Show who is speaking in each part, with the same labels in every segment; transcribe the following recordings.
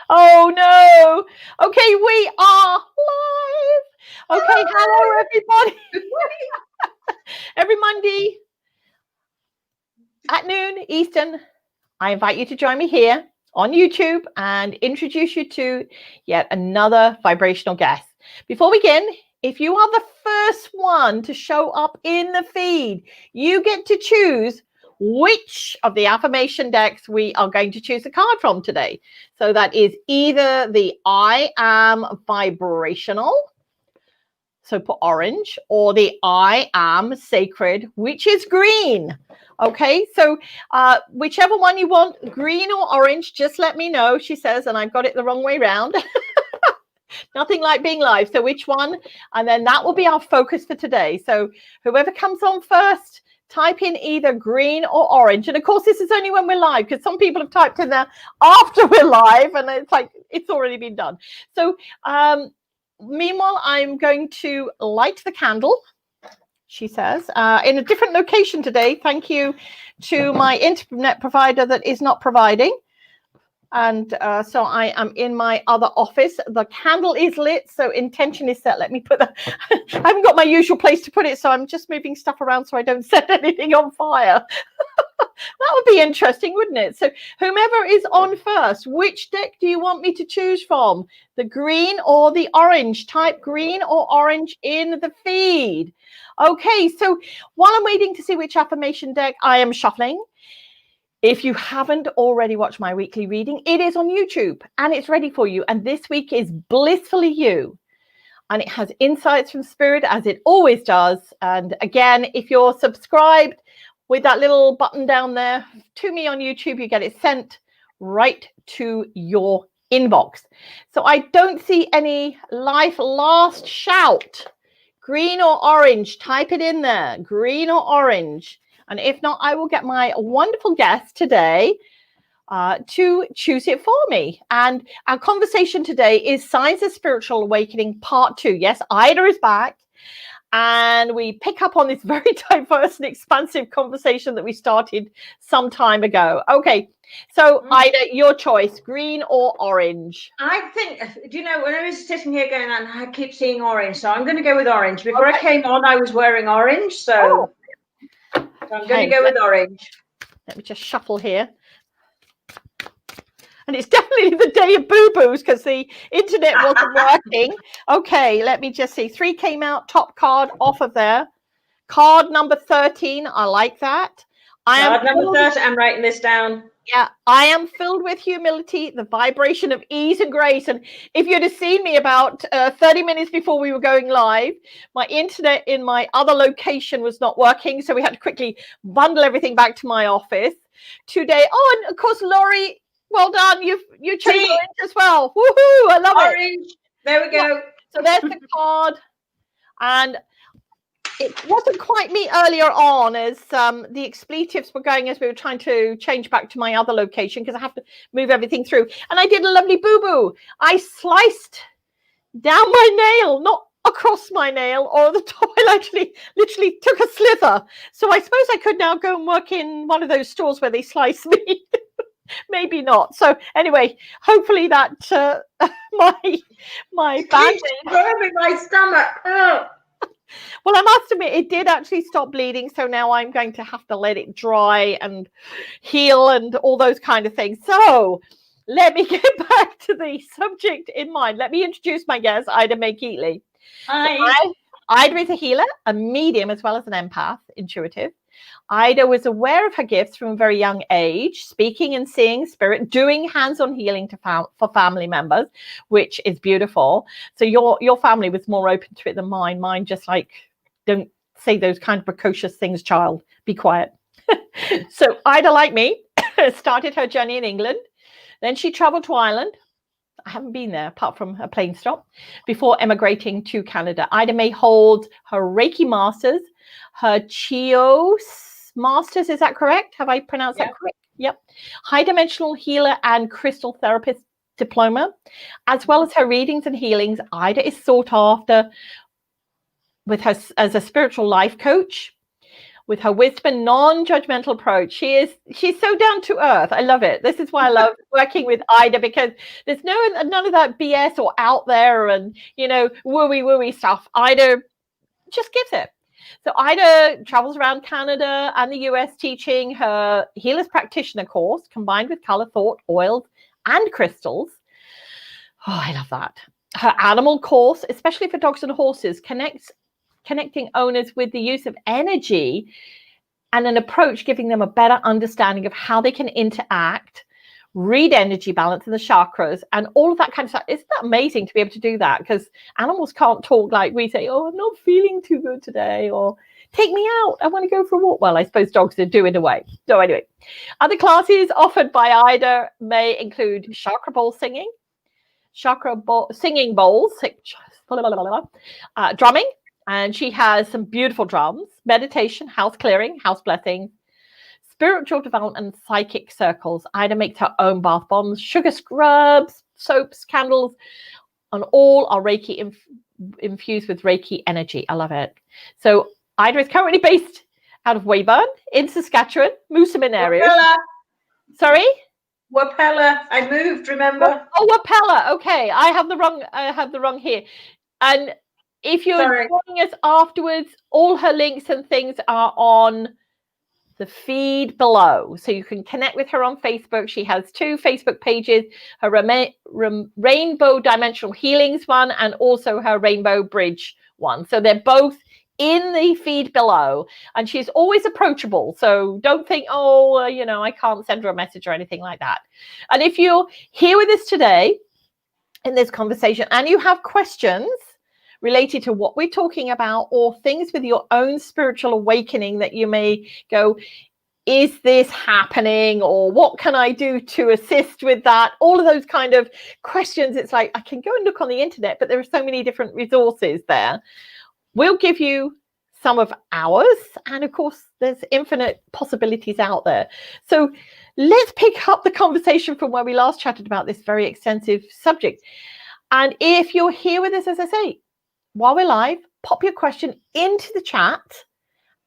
Speaker 1: Oh no. Okay, we are live. Okay, hello everybody. Every Monday at noon Eastern, I invite you to join me here on YouTube and introduce you to yet another vibrational guest. Before we begin, if you are the first one to show up in the feed, you get to choose which of the affirmation decks we are going to choose a card from today. So that is either the I Am Vibrational, so put orange, or the I Am Sacred, which is green. Okay, so whichever one you want, green or orange, just let me know, she says, and I've got it the wrong way around. Nothing like being live. So which one? And then that will be our focus for today. So whoever comes on first, type in either green or orange. And of course, this is only when we're live, because some people have typed in there after we're live, and it's like it's already been done. So meanwhile, I'm going to light the candle, she says, in a different location today. Thank you to my internet provider that is not providing. And so I am in my other office. The candle is lit, so intention is set. Let me put that. I haven't got my usual place to put it, so I'm just moving stuff around so I don't set anything on fire. That would be interesting, wouldn't it? So whomever is on first, which deck do you want me to choose from? The green or the orange? Type green or orange in the feed. Okay, so while I'm waiting to see which affirmation deck, I am shuffling. If you haven't already watched my weekly reading, it is on YouTube and it's ready for you. And this week is Blissfully You. And it has insights from spirit, as it always does. And again, if you're subscribed with that little button down there to me on YouTube, you get it sent right to your inbox. So I don't see any life last shout. Green or orange, type it in there. Green or orange. And if not, I will get my wonderful guest today to choose it for me. And our conversation today is Signs of Spiritual Awakening Part 2. Yes, Ida is back. And we pick up on this very diverse and expansive conversation that we started some time ago. Okay, so Ida, your choice, green or orange?
Speaker 2: I think, do you know, when I was sitting here going on, I keep seeing orange, so I'm going to go with orange. Before I came on, I was wearing orange, so I'm going to go with orange.
Speaker 1: Let me just shuffle here. And it's definitely the day of boo-boos because the internet wasn't working. Okay, let me just see. 3 came out, top card off of there. Card number 13, I like that.
Speaker 2: Card number 13, I'm writing this down.
Speaker 1: Yeah, I am filled with humility, the vibration of ease and grace. And if you'd have seen me about 30 minutes before we were going live, my internet in my other location was not working. So we had to quickly bundle everything back to my office today. Oh, and of course, Laurie, well done. You chose orange as well. Woohoo, I love it.
Speaker 2: Orange. There we go.
Speaker 1: So there's the card. And it wasn't quite me earlier on as the expletives were going as we were trying to change back to my other location because I have to move everything through. And I did a lovely boo-boo. I sliced down my nail, not across my nail or the top. I literally took a slither. So I suppose I could now go and work in one of those stores where they slice me. Maybe not. So anyway, hopefully that my bandage.
Speaker 2: My stomach. Oh.
Speaker 1: Well, I must admit, it did actually stop bleeding. So now I'm going to have to let it dry and heal and all those kind of things. So let me get back to the subject in mind. Let me introduce my guest, Ida Mae Keightley.
Speaker 2: Hi.
Speaker 1: So Ida is a healer, a medium, as well as an empath, intuitive. Ida was aware of her gifts from a very young age, speaking and seeing spirit, doing hands-on healing for family members, which is beautiful. So your family was more open to it than mine. Mine just like, don't say those kind of precocious things, child. Be quiet. So Ida, like me, started her journey in England. Then she traveled to Ireland. I haven't been there apart from a plane stop before emigrating to Canada. Ida Mae holds her Reiki Masters, her Chios Masters, is that correct? Have I pronounced that correct? Yep. High Dimensional Healer and Crystal Therapist Diploma, as well as her readings and healings. Ida is sought after with her as a spiritual life coach, with her wisdom and non-judgmental approach. She's so down to earth. I love it. This is why I love working with Ida, because there's none of that BS or out there and, you know, wooey stuff. Ida just gives it. So Ida travels around Canada and the US teaching her Healer's Practitioner course combined with color thought, oils, and crystals. Oh, I love that. Her animal course, especially for dogs and horses, connecting owners with the use of energy and an approach giving them a better understanding of how they can interact, read energy balance in the chakras, and all of that kind of stuff. Isn't that amazing to be able to do that? Because animals can't talk like we say, oh, I'm not feeling too good today, or take me out, I want to go for a walk. Well, I suppose dogs do in a way. So anyway, other classes offered by Ida may include chakra bowl singing, singing bowls, drumming, and she has some beautiful drums, meditation, house clearing, house blessing, spiritual development, and psychic circles. Ida makes her own bath bombs, sugar scrubs, soaps, candles, and all are Reiki infused with Reiki energy. I love it. So Ida is currently based out of Weyburn in Saskatchewan, Moosomin area.
Speaker 2: Wapella.
Speaker 1: Sorry?
Speaker 2: Wapella. I moved, remember?
Speaker 1: Oh, Wapella. Okay. I have the wrong here. And if you're joining us afterwards, all her links and things are on the feed below. So you can connect with her on Facebook. She has 2 Facebook pages, her Rainbow Dimensional Healings one and also her Rainbow Bridge one. So they're both in the feed below, and she's always approachable. So don't think, oh, you know, I can't send her a message or anything like that. And if you're here with us today in this conversation and you have questions related to what we're talking about or things with your own spiritual awakening that you may go, is this happening, or what can I do to assist with that? All of those kind of questions. It's like, I can go and look on the internet, but there are so many different resources there. We'll give you some of ours. And of course, there's infinite possibilities out there. So let's pick up the conversation from where we last chatted about this very extensive subject. And if you're here with us, as I say, while we're live, pop your question into the chat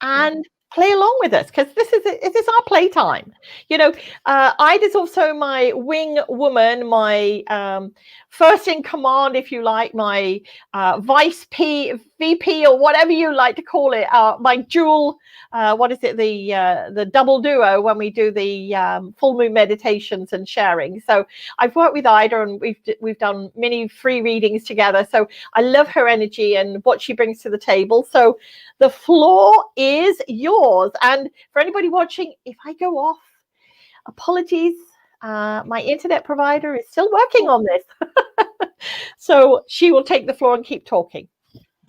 Speaker 1: and play along with us, because this is our playtime. You know, Ida's also my wing woman, my first in command, if you like, my VP, or whatever you like to call it, my dual, the double duo when we do the full moon meditations and sharing. So I've worked with Ida, and we've done many free readings together. So I love her energy and what she brings to the table. So the floor is yours. And for anybody watching, if I go off, apologies. My internet provider is still working on this. So she will take the floor and keep talking.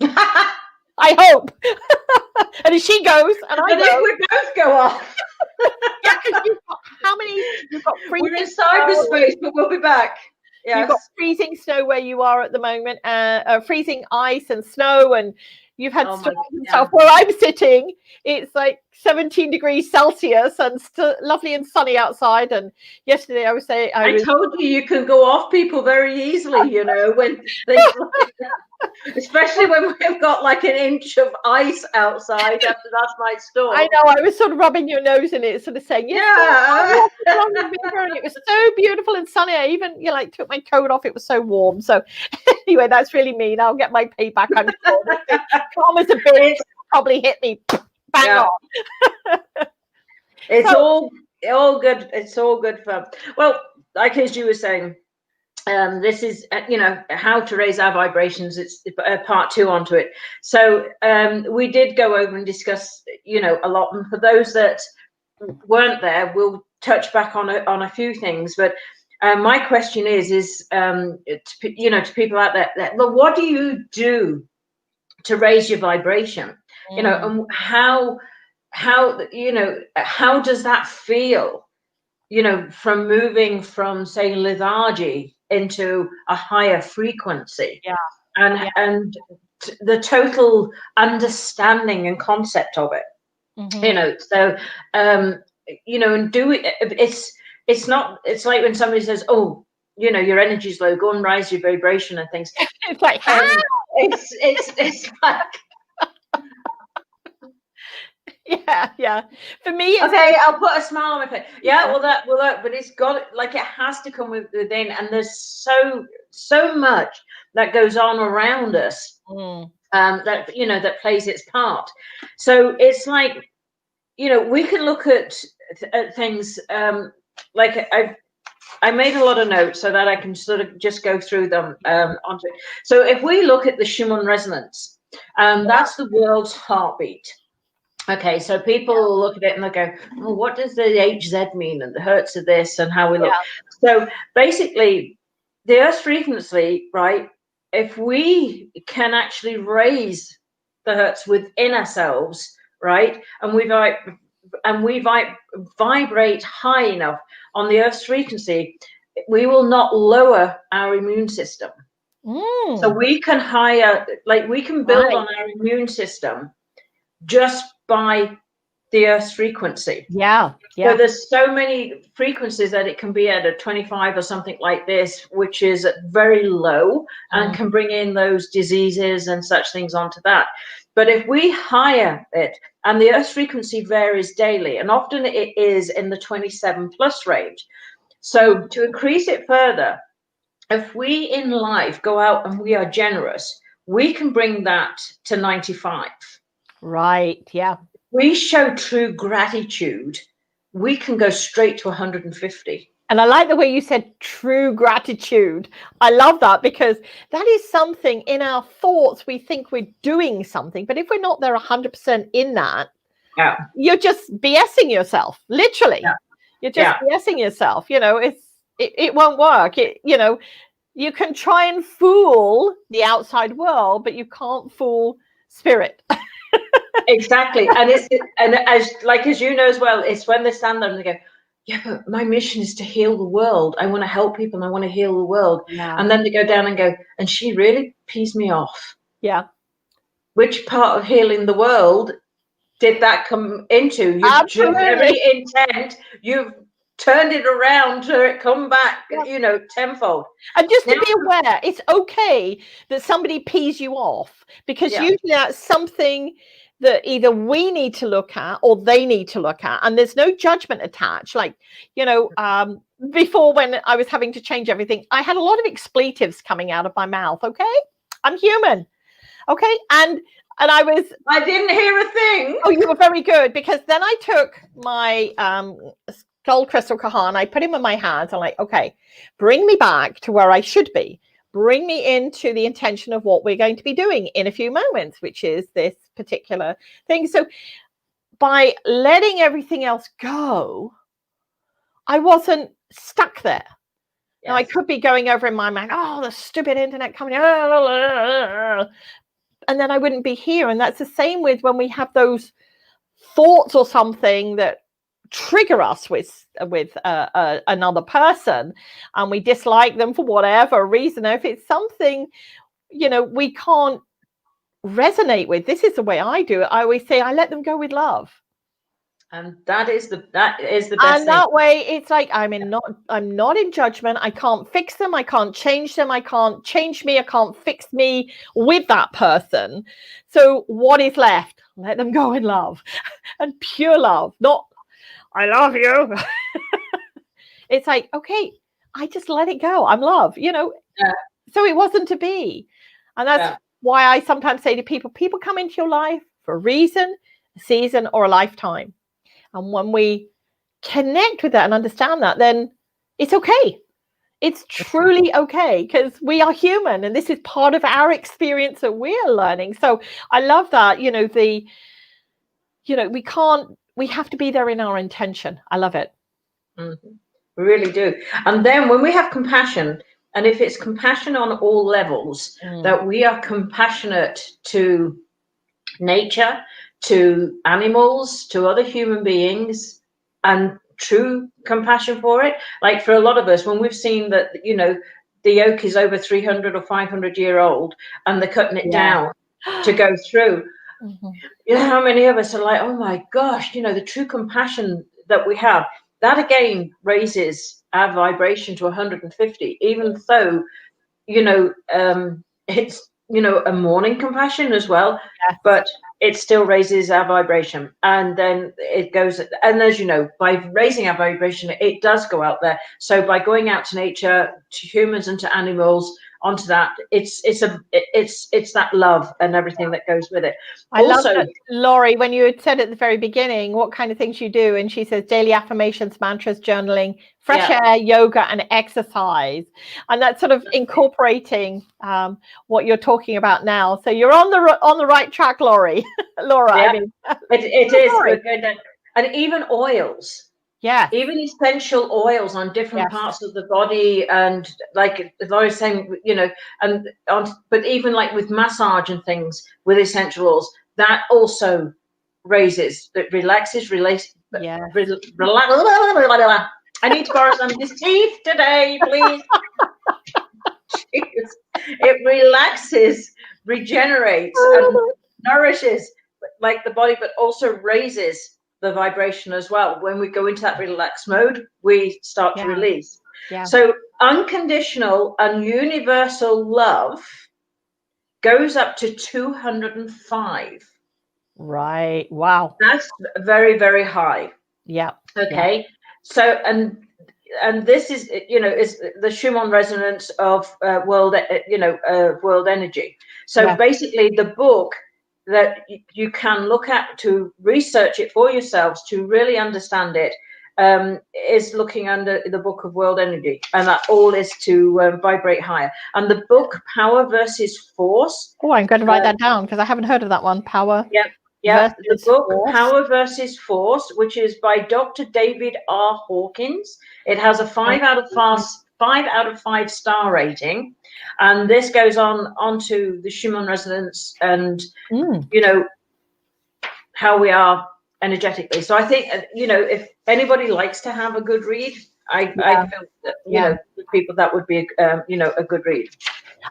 Speaker 1: I hope. And if she goes, and I go,
Speaker 2: we both go off.
Speaker 1: Yeah, because how many? You've got freezing.
Speaker 2: We're in cyberspace, but we'll be back. Yes.
Speaker 1: You've got freezing snow where you are at the moment, freezing ice and snow, and you've had storms and stuff. Where I'm sitting, it's like 17 degrees Celsius and lovely and sunny outside. And yesterday I was saying,
Speaker 2: I told you can go off people very easily, you know, when they, especially when we've got like an inch of ice outside after that's my storm.
Speaker 1: I know, I was sort of rubbing your nose in it, sort of saying,
Speaker 2: yeah.
Speaker 1: And it was so beautiful and sunny. I even took my coat off. It was so warm. So anyway, that's really mean. I'll get my payback. I'm sure. Karma's a bitch. Probably hit me bang on.
Speaker 2: It's all good. It's all good fun. Well, like as you were saying, this is how to raise our vibrations. It's part 2 onto it. So we did go over and discuss a lot, and for those that weren't there, we'll touch back on a few things. But my question is to people out there, well, what do you do to raise your vibration? And how does that feel, from moving from, say, lethargy into a higher frequency, and the total understanding and concept of it. So and do it. It's not, it's like when somebody says, oh, your energy's low, go and rise your vibration and things.
Speaker 1: It's like,
Speaker 2: it's like,
Speaker 1: Yeah. For me, it's
Speaker 2: okay. I'll put a smile on my face. Yeah, but it's got, like, it has to come within, and there's so much that goes on around us, that that plays its part. So it's like, we can look at things, like I made a lot of notes so that I can sort of just go through them onto it. So if we look at the Schumann resonance, that's the world's heartbeat. Okay, so people look at it and they go, "Oh, what does the HZ mean, and the hertz of this, and how we look?" So basically, the Earth's frequency, right? If we can actually raise the hertz within ourselves, right, and we vibrate high enough on the Earth's frequency, we will not lower our immune system. So we can we can build on our immune system just by the Earth's frequency.
Speaker 1: Yeah.
Speaker 2: So there's so many frequencies that it can be at a 25 or something like this, which is very low and can bring in those diseases and such things onto that. But if we higher it, and the Earth's frequency varies daily, and often it is in the 27 plus range. So to increase it further, if we in life go out and we are generous, we can bring that to 95.
Speaker 1: Right. Yeah.
Speaker 2: We show true gratitude, we can go straight to 150.
Speaker 1: And I like the way you said true gratitude. I love that, because that is something in our thoughts. We think we're doing something, but if we're not there 100% in that, you're just BSing yourself, literally. You're just BSing yourself. It won't work. You can try and fool the outside world, but you can't fool spirit.
Speaker 2: Exactly. And as you know as well, it's when they stand there and they go, "Yeah, but my mission is to heal the world. I want to help people and I want to heal the world." And then they go down and go, "And she really pees me off."
Speaker 1: Yeah.
Speaker 2: Which part of healing the world did that come into? You've every intent, you've turned it around to it come back, tenfold.
Speaker 1: And just to be aware, it's okay that somebody pees you off, because usually that's something that either we need to look at or they need to look at, and there's no judgment attached. Like, before, when I was having to change everything, I had a lot of expletives coming out of my mouth. Okay, I'm human. Okay, and I
Speaker 2: didn't hear a thing.
Speaker 1: Oh, you were very good, because then I took my gold crystal Kahan, I put him in my hands. I'm like, okay, bring me back to where I should be. Bring me into the intention of what we're going to be doing in a few moments, which is this particular thing. So by letting everything else go, I wasn't stuck there. Now, I could be going over in my mind, oh, the stupid internet coming, and then I wouldn't be here. And that's the same with when we have those thoughts or something that trigger us with another person, and we dislike them for whatever reason. If it's something we can't resonate with, this is the way I do it. I always say I let them go with love,
Speaker 2: and that is the best
Speaker 1: and that way it's like I'm not in judgment. I can't fix them, I can't change them, I can't change me, I can't fix me with that person. So what is left? Let them go in love and pure love, not I love you. It's like, okay, I just let it go. I'm love, So it wasn't to be. And that's why I sometimes say to people come into your life for a reason, a season, or a lifetime. And when we connect with that and understand that, then it's okay. It's truly okay, because we are human and this is part of our experience that we're learning. So I love that, we have to be there in our intention. I love it.
Speaker 2: Mm-hmm. We really do. And then when we have compassion, and if it's compassion on all levels, that we are compassionate to nature, to animals, to other human beings, and true compassion for it. Like for a lot of us, when we've seen that, the oak is over 300 or 500 year old and they're cutting it down to go through. You know how many of us are like, oh my gosh, the true compassion that we have, that again raises our vibration to 150, even though, it's, a mourning compassion as well. But it still raises our vibration. And then it goes, and as you know, by raising our vibration, it does go out there. So by going out to nature, to humans and to animals, onto that, it's that love and everything that goes with it.
Speaker 1: I love that, Laurie, when you had said at the very beginning what kind of things you do, and she says daily affirmations, mantras, journaling, fresh air, yoga, and exercise, and that's sort of incorporating what you're talking about now. So you're on the right track, Laurie. Laura,
Speaker 2: yeah,
Speaker 1: I mean,
Speaker 2: it is. We're good at, and even oils.
Speaker 1: Yeah,
Speaker 2: even essential oils on different parts of the body, and like Laura's saying, you know, and but even like with massage and things with essential oils, that also raises, it relaxes, I need to borrow some of his teeth today, please. It relaxes, regenerates, and nourishes like the body, but also raises the vibration as well. When we go into that relaxed mode, we start to release. So unconditional and universal love goes up to 205.
Speaker 1: Right. Wow.
Speaker 2: That's very, very high.
Speaker 1: Yeah.
Speaker 2: Okay. So and this is, you know, is the Schumann resonance of world energy. So basically the book that you can look at to research it for yourselves to really understand it is looking under the book of world energy, and that all is to vibrate higher. And the book Power versus Force.
Speaker 1: Oh, I'm going to write that down because I haven't heard of that one. Power.
Speaker 2: Yeah, the book Power versus Force, which is by Dr. David R. Hawkins. It has a 5 out of 5 star rating, and this goes onto the Schumann resonance and you know how we are energetically. So I think, you know, if anybody likes to have a good read, I feel that, you know, the people that would be you know, a good read.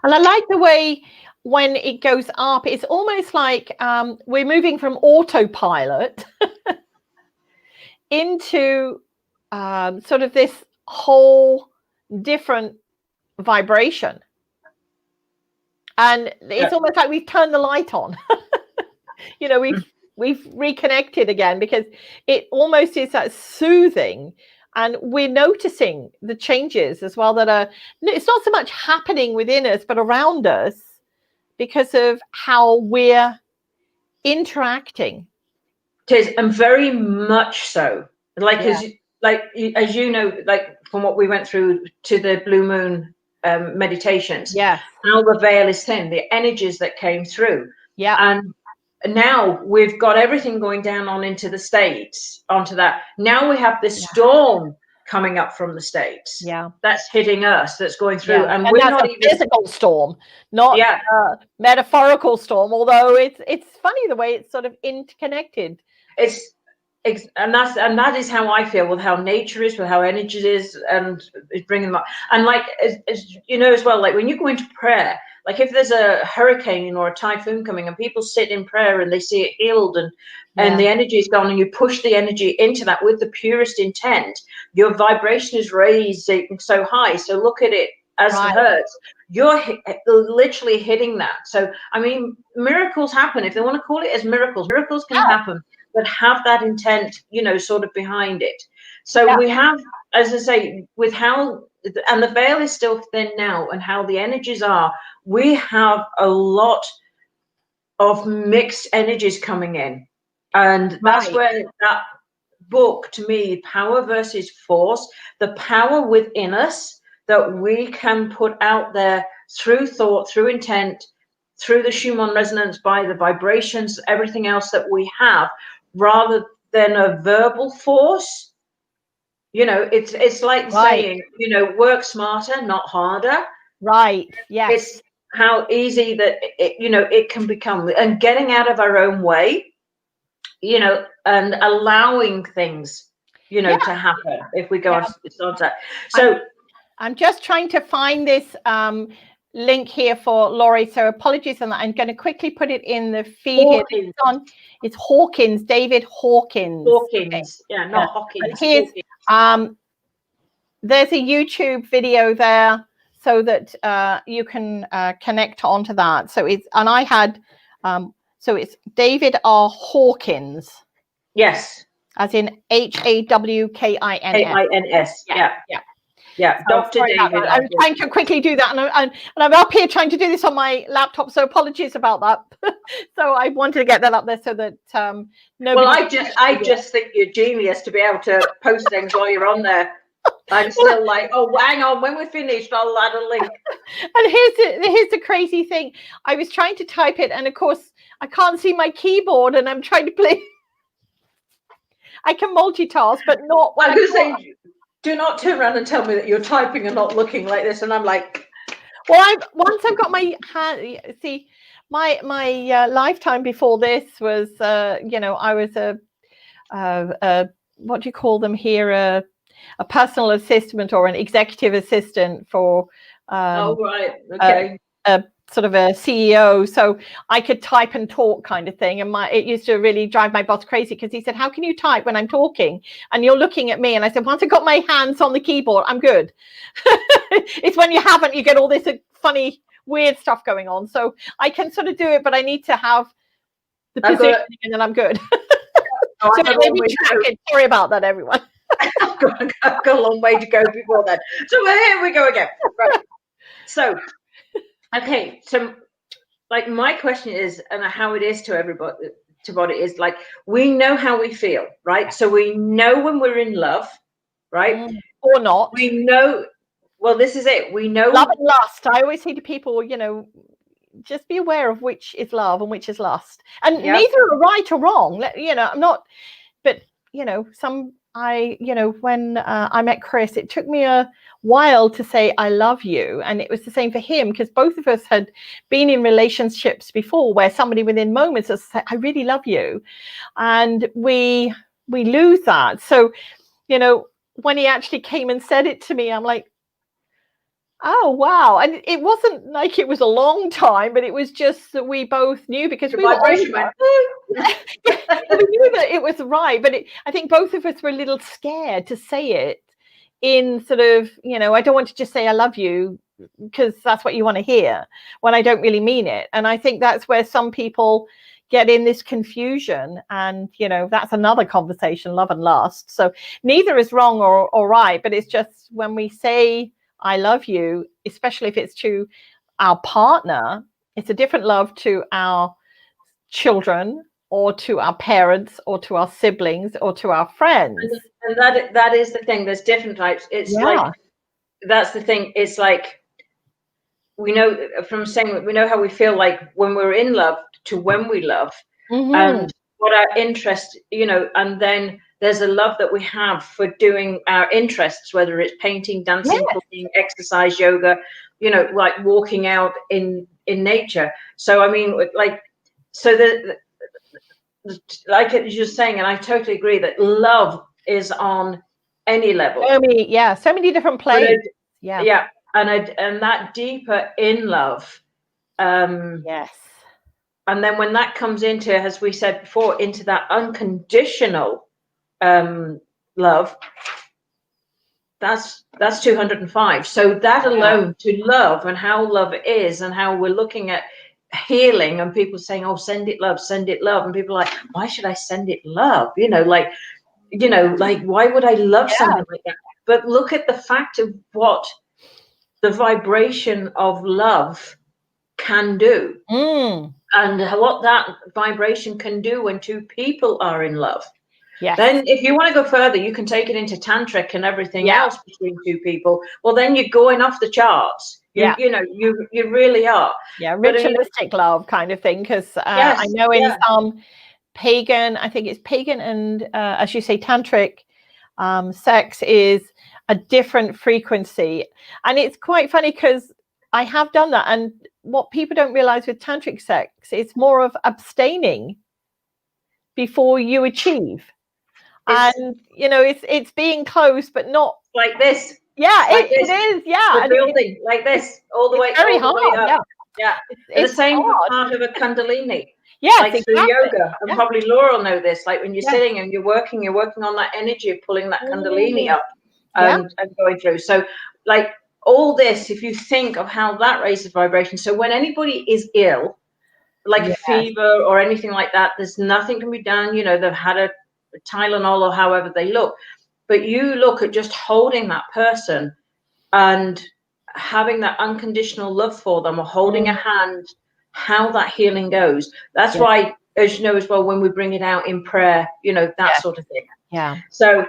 Speaker 1: And I like the way when it goes up, it's almost like we're moving from autopilot into sort of this whole different vibration. And it's almost like we've turned the light on. You know, we've reconnected again, because it almost is that soothing. And we're noticing the changes as well that are, it's not so much happening within us, but around us, because of how we're interacting.
Speaker 2: It is, and very much so. Like as you know, like from what we went through to the Blue Moon meditations, how the veil is thin, the energies that came through. And now we've got everything going down on into the States, onto that. Now we have this storm coming up from the States. That's hitting us, that's going through. And we're
Speaker 1: that's
Speaker 2: not
Speaker 1: a
Speaker 2: even
Speaker 1: physical storm, not a metaphorical storm, although it's funny the way it's sort of interconnected.
Speaker 2: And that is how I feel with how nature is, with how energy is, and it's bringing them up. And like, as you know as well, like when you go into prayer, like if there's a hurricane or a typhoon coming and people sit in prayer and they see it healed and the energy is gone, and you push the energy into that with the purest intent, your vibration is raised so high. So look at it as the hertz. You're literally hitting that. So, I mean, miracles happen. If they want to call it as miracles can happen, but have that intent, you know, sort of behind it. So we have, as I say, with how, and the veil is still thin now, and how the energies are, we have a lot of mixed energies coming in. And that's where that book, to me, Power versus Force, the power within us that we can put out there through thought, through intent, through the Schumann resonance, by the vibrations, everything else that we have, rather than a verbal force. You know, it's like saying, you know, work smarter, not harder. It's how easy that you know, it can become, and getting out of our own way, you know, and allowing things, you know, to happen if we go on that. So
Speaker 1: I'm just trying to find this link here for Laurie, so apologies on that. I'm going to quickly put it in the feed here. It's Hawkins, David Hawkins.
Speaker 2: Not Hawkins.
Speaker 1: There's a YouTube video there so that you can connect onto that. So it's, and I had So it's David R. Hawkins.
Speaker 2: Yes.
Speaker 1: As in Hawkins.
Speaker 2: Kins. Yeah.
Speaker 1: Yeah.
Speaker 2: Yeah,
Speaker 1: So
Speaker 2: Dr. David.
Speaker 1: I'm trying to quickly do that, and I'm up here trying to do this on my laptop, so apologies about that. So I wanted to get that up there so that nobody.
Speaker 2: Well, I just think you're genius to be able to post things while you're on there. I'm still like, oh, hang on, when we're finished, I'll add a link.
Speaker 1: And here's the crazy thing. I was trying to type it, and of course, I can't see my keyboard, and I'm trying to play. I can multitask, but not when
Speaker 2: I'm going to say, do not turn around and tell me that you're typing and not looking like this. And I'm like,
Speaker 1: well, once I've got my hand, see, my lifetime before this was, I was a what do you call them here, a personal assistant or an executive assistant for.
Speaker 2: Oh right, okay.
Speaker 1: A sort of a CEO, so I could type and talk kind of thing, and it used to really drive my boss crazy because he said, how can you type when I'm talking and you're looking at me? And I said, once I got my hands on the keyboard, I'm good. It's when you haven't, you get all this funny weird stuff going on. So I can sort of do it, but I need to have the positioning and then I'm good.
Speaker 2: Oh,
Speaker 1: so maybe sorry about that, everyone.
Speaker 2: I've got a long way to go before then. So here we go again. Right. So okay, so like my question is, and how it is to everybody, to what it is, like we know how we feel, right? So we know when we're in love, right?
Speaker 1: Or not.
Speaker 2: We know, well, this is it. We know
Speaker 1: love and lust. I always say to people, just be aware of which is love and which is lust. And neither are right or wrong. I'm not, but when I met Chris, it took me a while to say I love you, and it was the same for him because both of us had been in relationships before where somebody within moments has said I really love you, and we lose that. So when he actually came and said it to me, I'm like, oh wow. And it wasn't like it was a long time, but it we both knew because we were older. We knew that it was right, but I think both of us were a little scared to say it in sort of, I don't want to just say I love you because that's what you want to hear when I don't really mean it. And I think that's where some people get in this confusion, and that's another conversation, love and lust. So neither is wrong or right, but it's just when we say I love you, especially if it's to our partner, it's a different love to our children or to our parents or to our siblings or to our friends.
Speaker 2: And that is the thing. There's different types. It's like, that's the thing. It's like, we know from saying, we know how we feel like when we're in love to when we love, and what our interest, and then there's a love that we have for doing our interests, whether it's painting, dancing, cooking, exercise, yoga, like walking out in nature. So I mean, like, so like you're saying, and I totally agree that love is on any level.
Speaker 1: So many different planes.
Speaker 2: Yeah, and that deeper in love.
Speaker 1: Yes.
Speaker 2: And then when that comes into, as we said before, into that unconditional love, that's 205. So that alone, to love and how love is and how we're looking at healing, and people saying, oh, send it love, and people are like, why should I send it love? Like why would I love something like that? But look at the fact of what the vibration of love can do, and what that vibration can do when two people are in love. Then if you want to go further, you can take it into tantric and everything else between two people. Well, then you're going off the charts. You really are.
Speaker 1: Ritualistic love kind of thing, because I know in some pagan, I think it's pagan and as you say, tantric sex is a different frequency. And it's quite funny because I have done that, and what people don't realize with tantric sex, it's more of abstaining before you achieve. And it's being close, but not
Speaker 2: like this.
Speaker 1: It is.
Speaker 2: The building like this, all the way,
Speaker 1: very
Speaker 2: all
Speaker 1: hard.
Speaker 2: The way up. It's the same part of a kundalini. Like through yoga, and probably Laura will know this. Like when you're sitting and you're working on that energy of pulling that kundalini up and going through. So like all this, if you think of how that raises vibration. So when anybody is ill, like a fever or anything like that, there's nothing can be done. You know, they've had a Tylenol or however they look, but you look at just holding that person and having that unconditional love for them, or holding a hand, how that healing goes. That's why, as you know as well, when we bring it out in prayer, you know, that sort of thing.
Speaker 1: Yeah.
Speaker 2: So,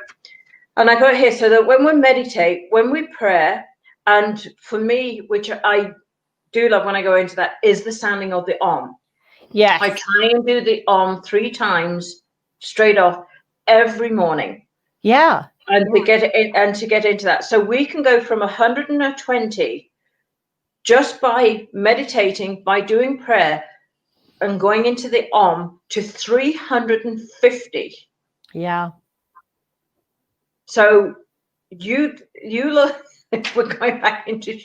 Speaker 2: and I got here, so that when we meditate, when we pray, and for me, which I do love when I go into that, is the sounding of the Om.
Speaker 1: Yes.
Speaker 2: I try and do the Om 3 times straight off every morning.
Speaker 1: Yeah.
Speaker 2: And to get it and to get into that. So we can go from 120 just by meditating, by doing prayer and going into the Om, to 350.
Speaker 1: Yeah.
Speaker 2: So you look, we're going back into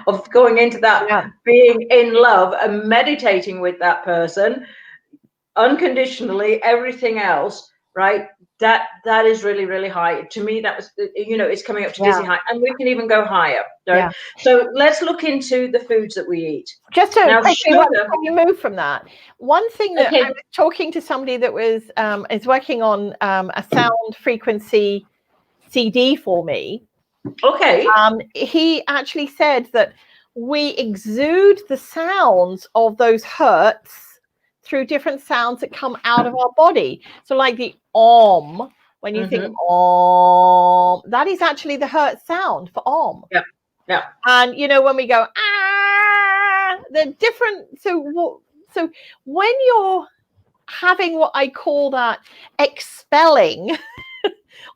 Speaker 2: of going into that, being in love and meditating with that person unconditionally, everything else, right? That is really, really high. To me, that was, you know, it's coming up to dizzy high, and we can even go higher, right? So let's look into the foods that we eat.
Speaker 1: Just to quickly, before you move from that, one thing that I was talking to somebody that was is working on a sound frequency CD for me.
Speaker 2: Okay.
Speaker 1: He actually said that we exude the sounds of those hertz through different sounds that come out of our body. So like the Om, when you think Om, that is actually the hertz sound for Om.
Speaker 2: Yeah. Yeah.
Speaker 1: And you know, when we go they're different. So when you're having what I call that expelling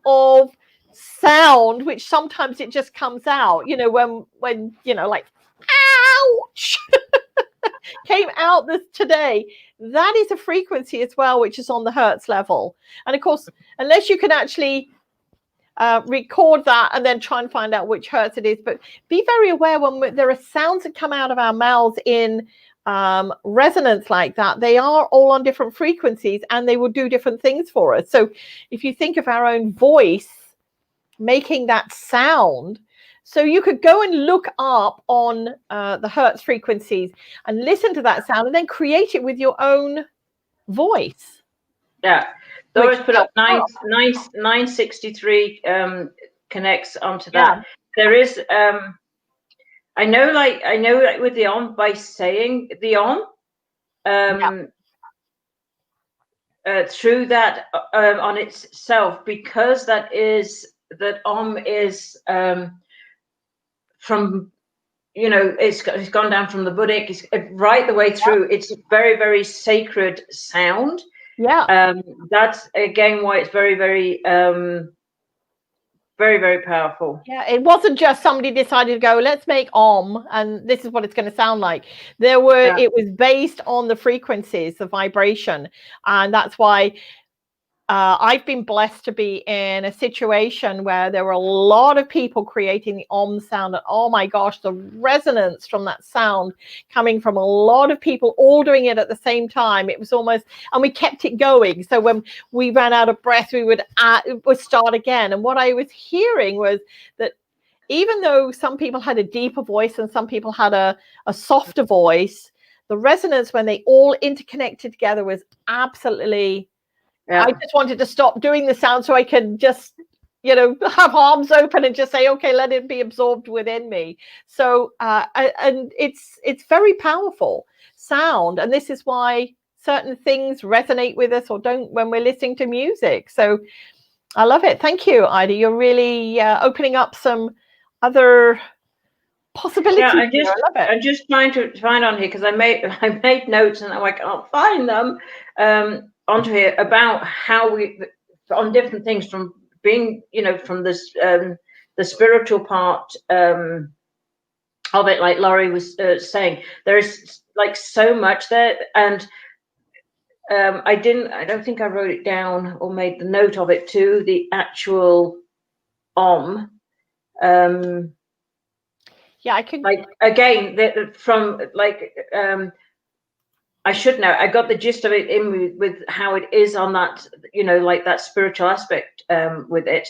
Speaker 1: of sound, which sometimes it just comes out, you know, when you know, like ouch came out this today, that is a frequency as well, which is on the hertz level. And of course, unless you can actually record that and then try and find out which hertz it is, but be very aware when there are sounds that come out of our mouths in resonance like that, they are all on different frequencies and they will do different things for us. So if you think of our own voice making that sound, so you could go and look up on the hertz frequencies and listen to that sound and then create it with your own voice.
Speaker 2: Yeah. Doris put up 963 connects onto that.
Speaker 1: Yeah.
Speaker 2: There is I know like with the Om, by saying the Om through that on itself, because that Om is from, you know, it's gone down from the Buddhic, it's right the way through. It's a very, very sacred sound.
Speaker 1: Yeah.
Speaker 2: That's again why it's very, very very, very powerful.
Speaker 1: Yeah, it wasn't just somebody decided to go, let's make Om and this is what it's going to sound like. It was based on the frequencies, the vibration. And that's why I've been blessed to be in a situation where there were a lot of people creating the Om sound. And oh my gosh, the resonance from that sound coming from a lot of people all doing it at the same time. It was almost, and we kept it going. So when we ran out of breath, we would start again. And what I was hearing was that even though some people had a deeper voice and some people had a softer voice, the resonance when they all interconnected together was absolutely... Yeah. I just wanted to stop doing the sound so I could just, you know, have arms open and just say, okay, let it be absorbed within me. So, and it's very powerful sound. And this is why certain things resonate with us or don't when we're listening to music. So I love it. Thank you, Ida. You're really opening up some other possibilities.
Speaker 2: Yeah, I'm just trying to find on here because I made notes and I can't find them. Onto here about how we on different things, from being, you know, from this the spiritual part of it, like Laurie was saying, there's like so much there. And I don't think I wrote it down or made the note of it to the actual Om.
Speaker 1: Yeah, I could,
Speaker 2: like, again, from like I should know. I got the gist of it in with how it is on that, you know, like that spiritual aspect with it.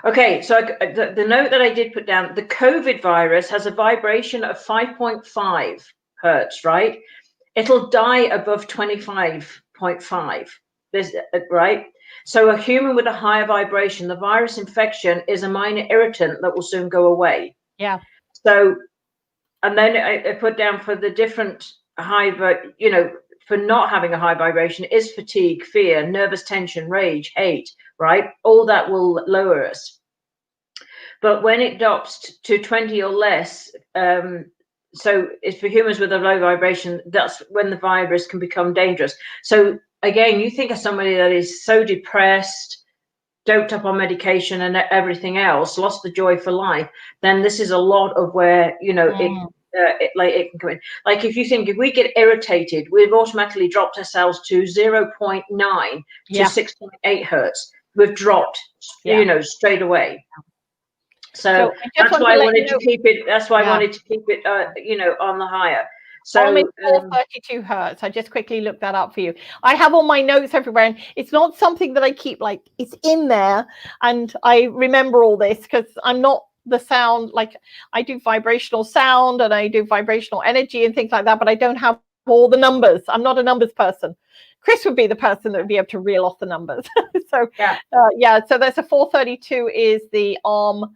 Speaker 2: Okay, so the note that I did put down, the COVID virus has a vibration of 5.5 hertz, right? It'll die above 25.5. Right? So a human with a higher vibration, the virus infection is a minor irritant that will soon go away.
Speaker 1: Yeah.
Speaker 2: So, and then I put down for the different high, you know, for not having a high vibration is fatigue, fear, nervous tension, rage, hate, right? All that will lower us. But when it drops to 20 or less, so it's for humans with a low vibration, that's when the virus can become dangerous. So again, you think of somebody that is so depressed, doped up on medication and everything else, lost the joy for life, then this is a lot of where, you know, it can come in. Like if you think, if we get irritated, we've automatically dropped ourselves to 0.9 to 6.8 hertz. We've dropped, you know, straight away. So that's why I wanted to keep it. That's why I wanted to keep it, you know, on the higher. So
Speaker 1: 432 hertz. I just quickly looked that up for you. I have all my notes everywhere, and it's not something that I keep, like, it's in there, and I remember all this because I'm not the sound, like I do vibrational sound and I do vibrational energy and things like that, but I don't have all the numbers. I'm not a numbers person. Chris would be the person that would be able to reel off the numbers. So so there's a 432 is the arm.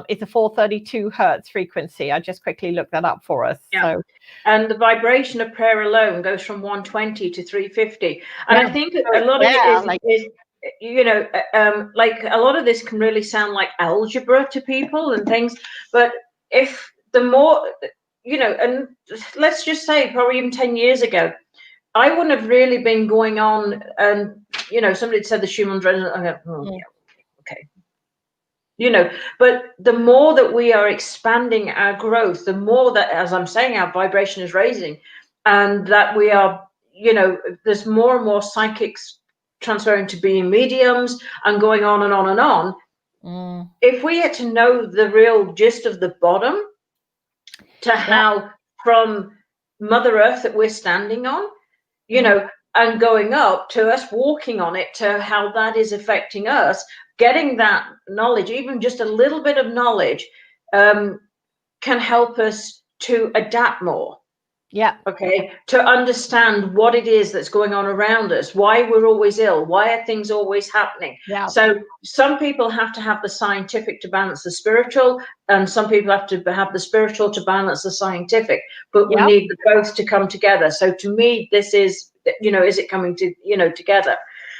Speaker 1: It's a 432 hertz frequency. I just quickly looked that up for us. So,
Speaker 2: and the vibration of prayer alone goes from 120 to 350. And I think a lot of it is, you know, like a lot of this can really sound like algebra to people and things. But if the more, you know, and let's just say probably even 10 years ago, I wouldn't have really been going on, and, you know, somebody said the Schumann's resonance, I go, oh, yeah, okay. You know, but the more that we are expanding our growth, the more that, as I'm saying, our vibration is raising, and that we are, you know, there's more and more psychics transferring to being mediums and going on and on and on. If we had to know the real gist of the bottom to how from Mother Earth that we're standing on, you know, and going up to us walking on it, to how that is affecting us, getting that knowledge, even just a little bit of knowledge, can help us to adapt more. Okay. To understand what it is that's going on around us, why we're always ill, why are things always happening. So some people have to have the scientific to balance the spiritual, and some people have to have the spiritual to balance the scientific, but we need both to come together. So to me, this is, you know, is it coming to, you know, together?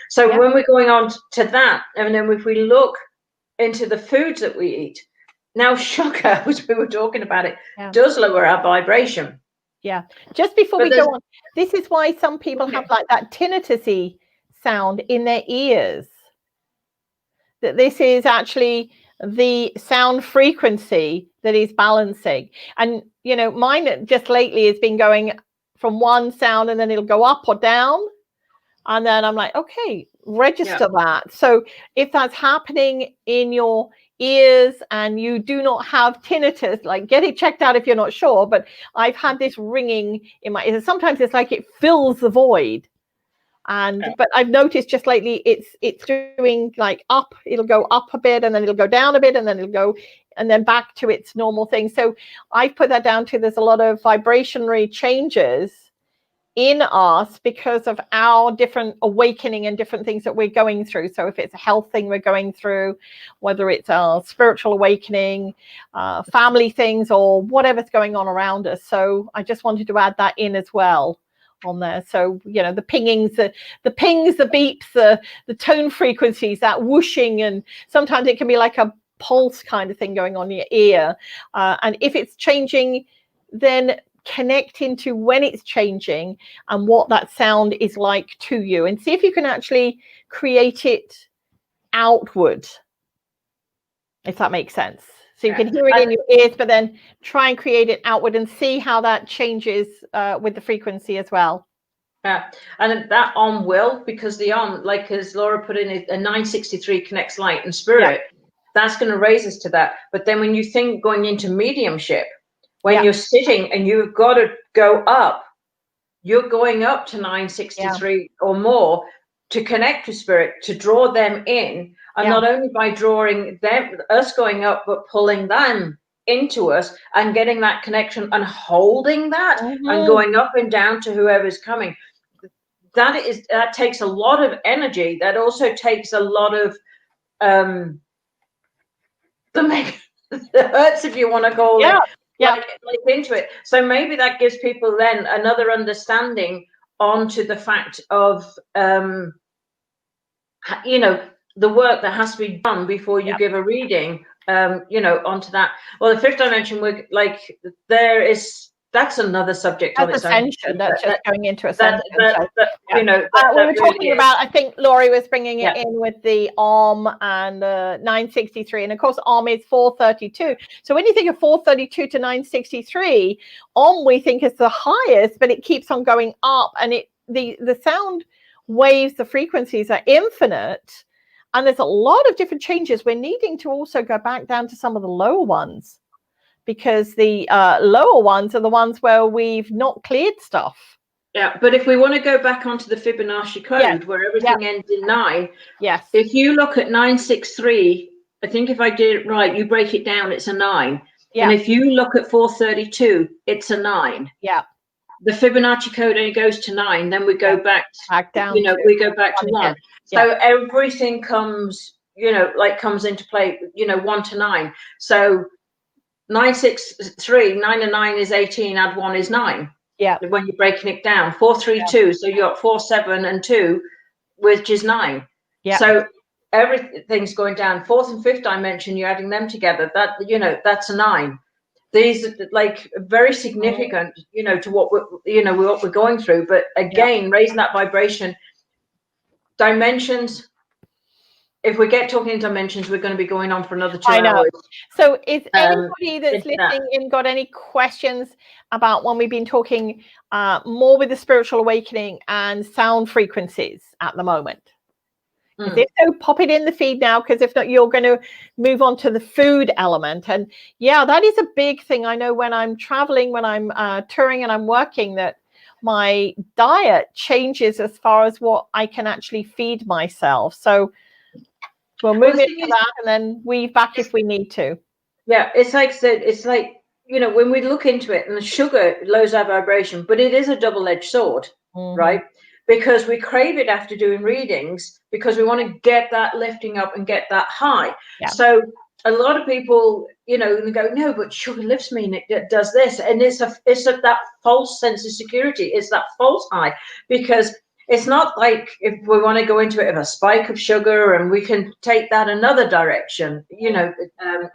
Speaker 2: So when we're going on to that, and then if we look into the foods that we eat, now sugar, which we were talking about, it does lower our vibration.
Speaker 1: Just before we go on, this is why some people have like that tinnitus-y sound in their ears. That this is actually the sound frequency that is balancing. And, you know, mine just lately has been going from one sound and then it'll go up or down. And then I'm like, okay, register that. So if that's happening in your ears and you do not have tinnitus, like, get it checked out if you're not sure. But I've had this ringing in my ears. Sometimes it's like it fills the void. And but I've noticed just lately it's doing like up, it'll go up a bit and then it'll go down a bit and then it'll go and then back to its normal thing. So I put that down to there's a lot of vibrationary changes in us because of our different awakening and different things that we're going through. So if it's a health thing we're going through, whether it's a spiritual awakening, family things, or whatever's going on around us. So I just wanted to add that in as well on there. So, you know, the pingings, the pings, the beeps, the tone frequencies, that whooshing, and sometimes it can be like a pulse kind of thing going on in your ear. And if it's changing, then connect into when it's changing and what that sound is like to you, and see if you can actually create it outward, if that makes sense. So you can hear it in your ears, but then try and create it outward and see how that changes with the frequency as well.
Speaker 2: And that on will, because the on, like as Laura put in, a 963 connects light and spirit, that's going to raise us to that. But then when you think going into mediumship, when you're sitting and you've got to go up, you're going up to 963 or more to connect with spirit, to draw them in. And not only by drawing them, us going up, but pulling them into us and getting that connection and holding that and
Speaker 1: Mhm.
Speaker 2: going up and down to whoever's coming. That takes a lot of energy. That also takes a lot of the hurts, if you want to call it, like into it. So maybe that gives people then another understanding onto the fact of you know, the work that has to be done before you give a reading, you know, onto that. Well, the fifth dimension, we're like, that's another subject on its own.
Speaker 1: Ascension. That's just going into ascension.
Speaker 2: You know,
Speaker 1: we were talking about, I think Laurie was bringing it
Speaker 2: Yeah.
Speaker 1: in with the Om and 963, and of course Om is 432. So when you think of 432 to 963, Om we think is the highest, but it keeps on going up, and the sound waves, the frequencies are infinite, and there's a lot of different changes. We're needing to also go back down to some of the lower ones, because the lower ones are the ones where we've not cleared stuff.
Speaker 2: Yeah, but if we want to go back onto the Fibonacci code, where everything ends in 9, if you look at 963, I think if I did it right, you break it down, it's a 9. And if you look at 432, it's a 9.
Speaker 1: Yeah.
Speaker 2: The Fibonacci code only goes to 9, then we go back down, you know, we go back to 1. So everything comes, you know, like comes into play, you know, 1 to 9. So 963, 9 and 9 is 18, add 1 is 9. Yeah. When you're breaking it down, 432, so you got 4, 7, and 2, which is 9. Yeah. So everything's going down. Fourth and fifth dimension, you're adding them together. That, you know, that's a 9. These are like very significant, you know, to what we're going through. But again, raising that vibration, dimensions. If we get talking in dimensions, we're going to be going on for another 2 hours.
Speaker 1: So is anybody that's listening in got any questions about when we've been talking more with the spiritual awakening and sound frequencies at the moment? If so, pop it in the feed now, because if not, you're going to move on to the food element. And yeah, that is a big thing. I know when I'm traveling, when I'm touring and I'm working, that my diet changes as far as what I can actually feed myself. So we'll move into that and then weave back if we need to.
Speaker 2: Yeah, it's like said, it's like, you know, when we look into it, and the sugar lowers our vibration, but it is a double-edged sword, right? Because we crave it after doing readings, because we want to get that lifting up and get that high. So a lot of people, you know, they go, no, but sugar lifts me and it does this. And it's that false sense of security. It's that false high, because it's not like if we want to go into it of a spike of sugar and we can take that another direction, you know,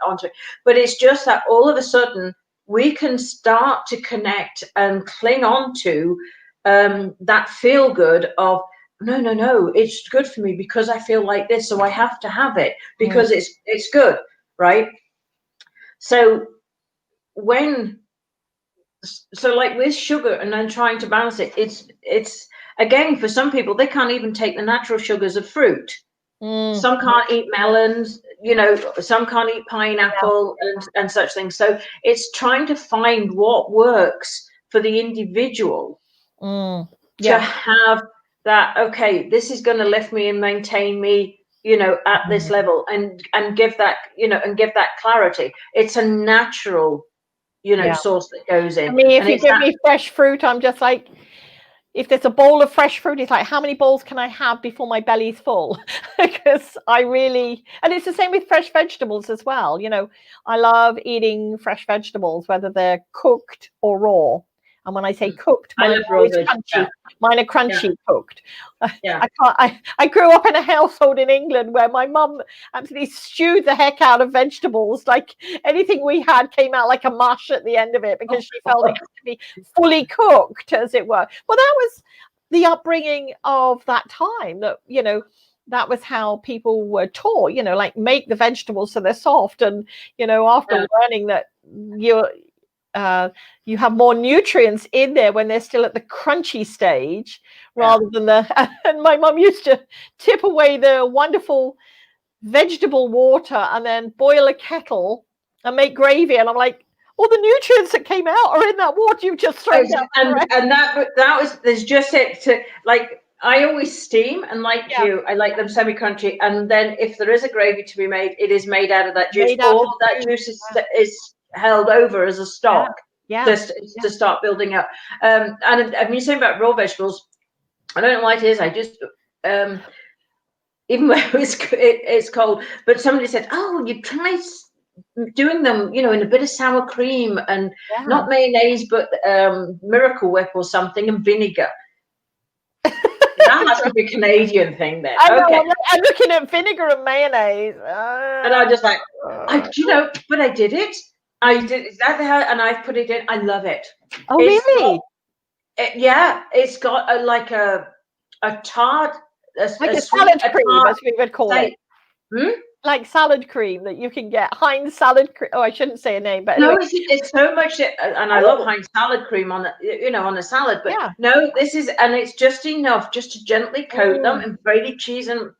Speaker 2: onto it. But it's just that all of a sudden we can start to connect and cling on to that feel good of, no, it's good for me because I feel like this, so I have to have it because it's good, right? So like with sugar and then trying to balance it, it's again, for some people, they can't even take the natural sugars of fruit. Some can't eat melons, you know, some can't eat pineapple and such things. So it's trying to find what works for the individual to have that, okay, this is going to lift me and maintain me, you know, at this level, and give that, you know, and give that clarity. It's a natural, you know, source that goes in.
Speaker 1: I mean, if you give me fresh fruit, I'm just like, if there's a bowl of fresh fruit, it's like, how many bowls can I have before my belly's full? Because and it's the same with fresh vegetables as well. You know, I love eating fresh vegetables, whether they're cooked or raw. And when I say cooked, mine are always crunchy. Mine are crunchy cooked. I grew up in a household in England where my mum absolutely stewed the heck out of vegetables. Like anything we had came out like a mush at the end of it, because she felt it had to be fully cooked, as it were. Well, that was the upbringing of that time. That, you know, that was how people were taught, you know, like make the vegetables so they're soft. And, you know, after learning that you have more nutrients in there when they're still at the crunchy stage rather than and my mum used to tip away the wonderful vegetable water and then boil a kettle and make gravy, and I'm like, all the nutrients that came out are in that water you just thrown down.
Speaker 2: And that was, there's just it to, like, I always steam, and like you, I like them semi-crunchy, and then if there is a gravy to be made, it is made out of that juice. All of that juice is held over as a stock.
Speaker 1: Yeah.
Speaker 2: To start building up. And when you're saying about raw vegetables, I don't know why it is. I just even though it's cold, but somebody said, "Oh, you try doing them, in a bit of sour cream and not mayonnaise, but Miracle Whip or something and vinegar." That has to be a Canadian thing then.
Speaker 1: I know, okay. I'm looking at vinegar and mayonnaise.
Speaker 2: And I'm just like, but I did it. I did exactly how, and I put it in. I love it.
Speaker 1: Oh, really?
Speaker 2: It's got a tart,
Speaker 1: like a salad cream, as we would call it. Like salad cream that you can get. Heinz salad cream. Oh, I shouldn't say a name, but anyway.
Speaker 2: No, it's so much, and I love Heinz salad cream on on a salad. But no, this is, and it's just enough just to gently coat them in grated cheese, and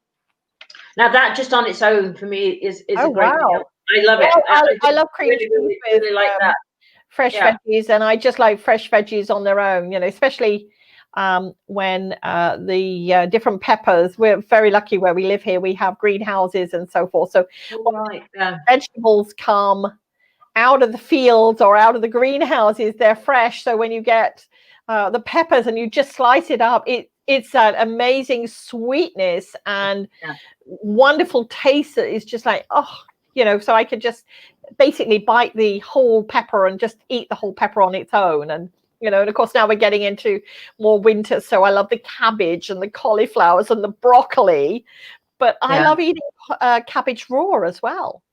Speaker 2: now that just on its own for me is a great meal. I love it.
Speaker 1: I love cream cheese
Speaker 2: really like that.
Speaker 1: Fresh veggies, and I just like fresh veggies on their own. Especially when the different peppers. We're very lucky where we live here. We have greenhouses and so forth. So vegetables come out of the fields or out of the greenhouses, they're fresh. So when you get the peppers and you just slice it up, it's that amazing sweetness and wonderful taste that is just like, so I could just basically bite the whole pepper and just eat the whole pepper on its own. And and of course now we're getting into more winter, so I love the cabbage and the cauliflowers and the broccoli, but I love eating cabbage raw as well.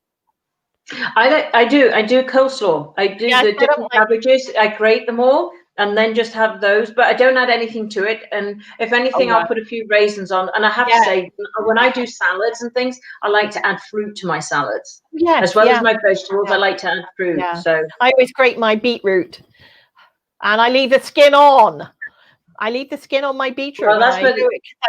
Speaker 2: I do coleslaw. I do the different cabbages. I grate them all and then just have those, but I don't add anything to it. And if anything, I'll put a few raisins on. And I have to say, when I do salads and things, I like to add fruit to my salads. As well as my vegetables, I like to add fruit. So
Speaker 1: I always grate my beetroot. And I leave the skin on. I leave the skin on my beetroot.
Speaker 2: Well, that's